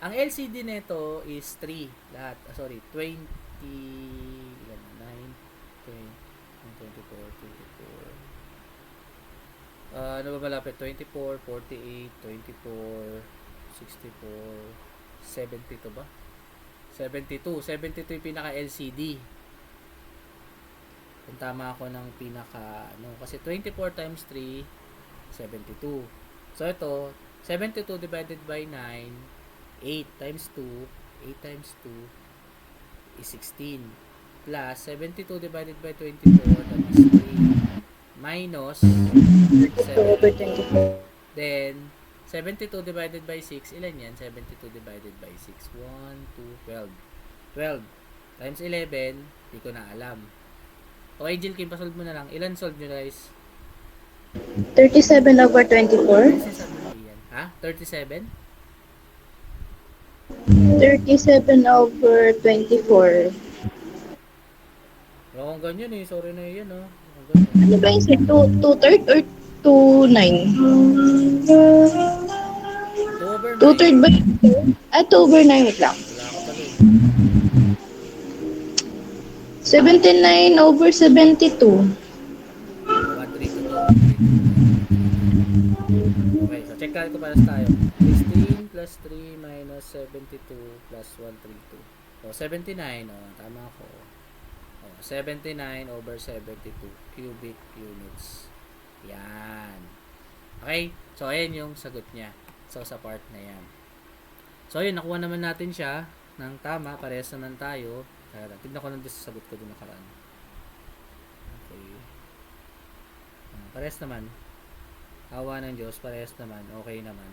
Ang LCD nito is 3 lahat. 20 ilan na? 9 20 24 24 ano ba malapit? 24 48 24 64 72 ba? 72. 72 yung pinaka LCD. Kung tama ako ng pinaka kasi 24 times 3 72. So ito 72 divided by 9 8 times 2 8 times 2 is 16 plus 72 divided by 24 that is 3 minus 32 over 7. 24. Then 72 divided by 6, ilan yan? 72 divided by 6. 1, 2, 12. 12 times 11, di ko na alam. O, Angel Kim, pasolve mo na lang. Ilan solve nyo, guys? 37 over 24. Kasi sabi mo yan. Ha? 37? 37 over 24. Wala akong ganyan eh. Sorry na yan, oh. Ang ganyan. Ano ba yung 2/3 or 2/9? 2 over 9. 2/3 ba? 2 over 9, wait lang. Wala ka pala eh. 79 over 72. 132 to. Okay, so check ko para tayo. 16 plus 3 minus 72 plus 132. So, 79. Oh, tama ko. Oh, 79 over 72 cubic units. Yan. Okay? So, ayan yung sagot niya. So, sa part na yan. So, yun. Nakuha naman natin siya ng tama. Parehas naman tayo. Kaya, tignan ko lang din sa sagot ko din nakaraan. Okay. Parehas naman. Awa ng Diyos. Parehas naman. Okay naman.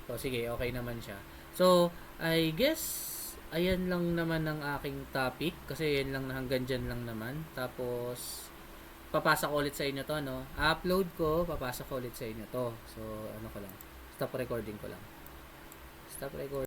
So, sige. Okay naman siya. So, I guess ayan lang naman ang aking topic. Kasi yan lang, hanggang dyan lang naman. Tapos, papasa ko ulit sa inyo to, no? Upload ko, papasa ko ulit sa inyo to. So, ano ko lang. Stop recording ko lang. Stop recording.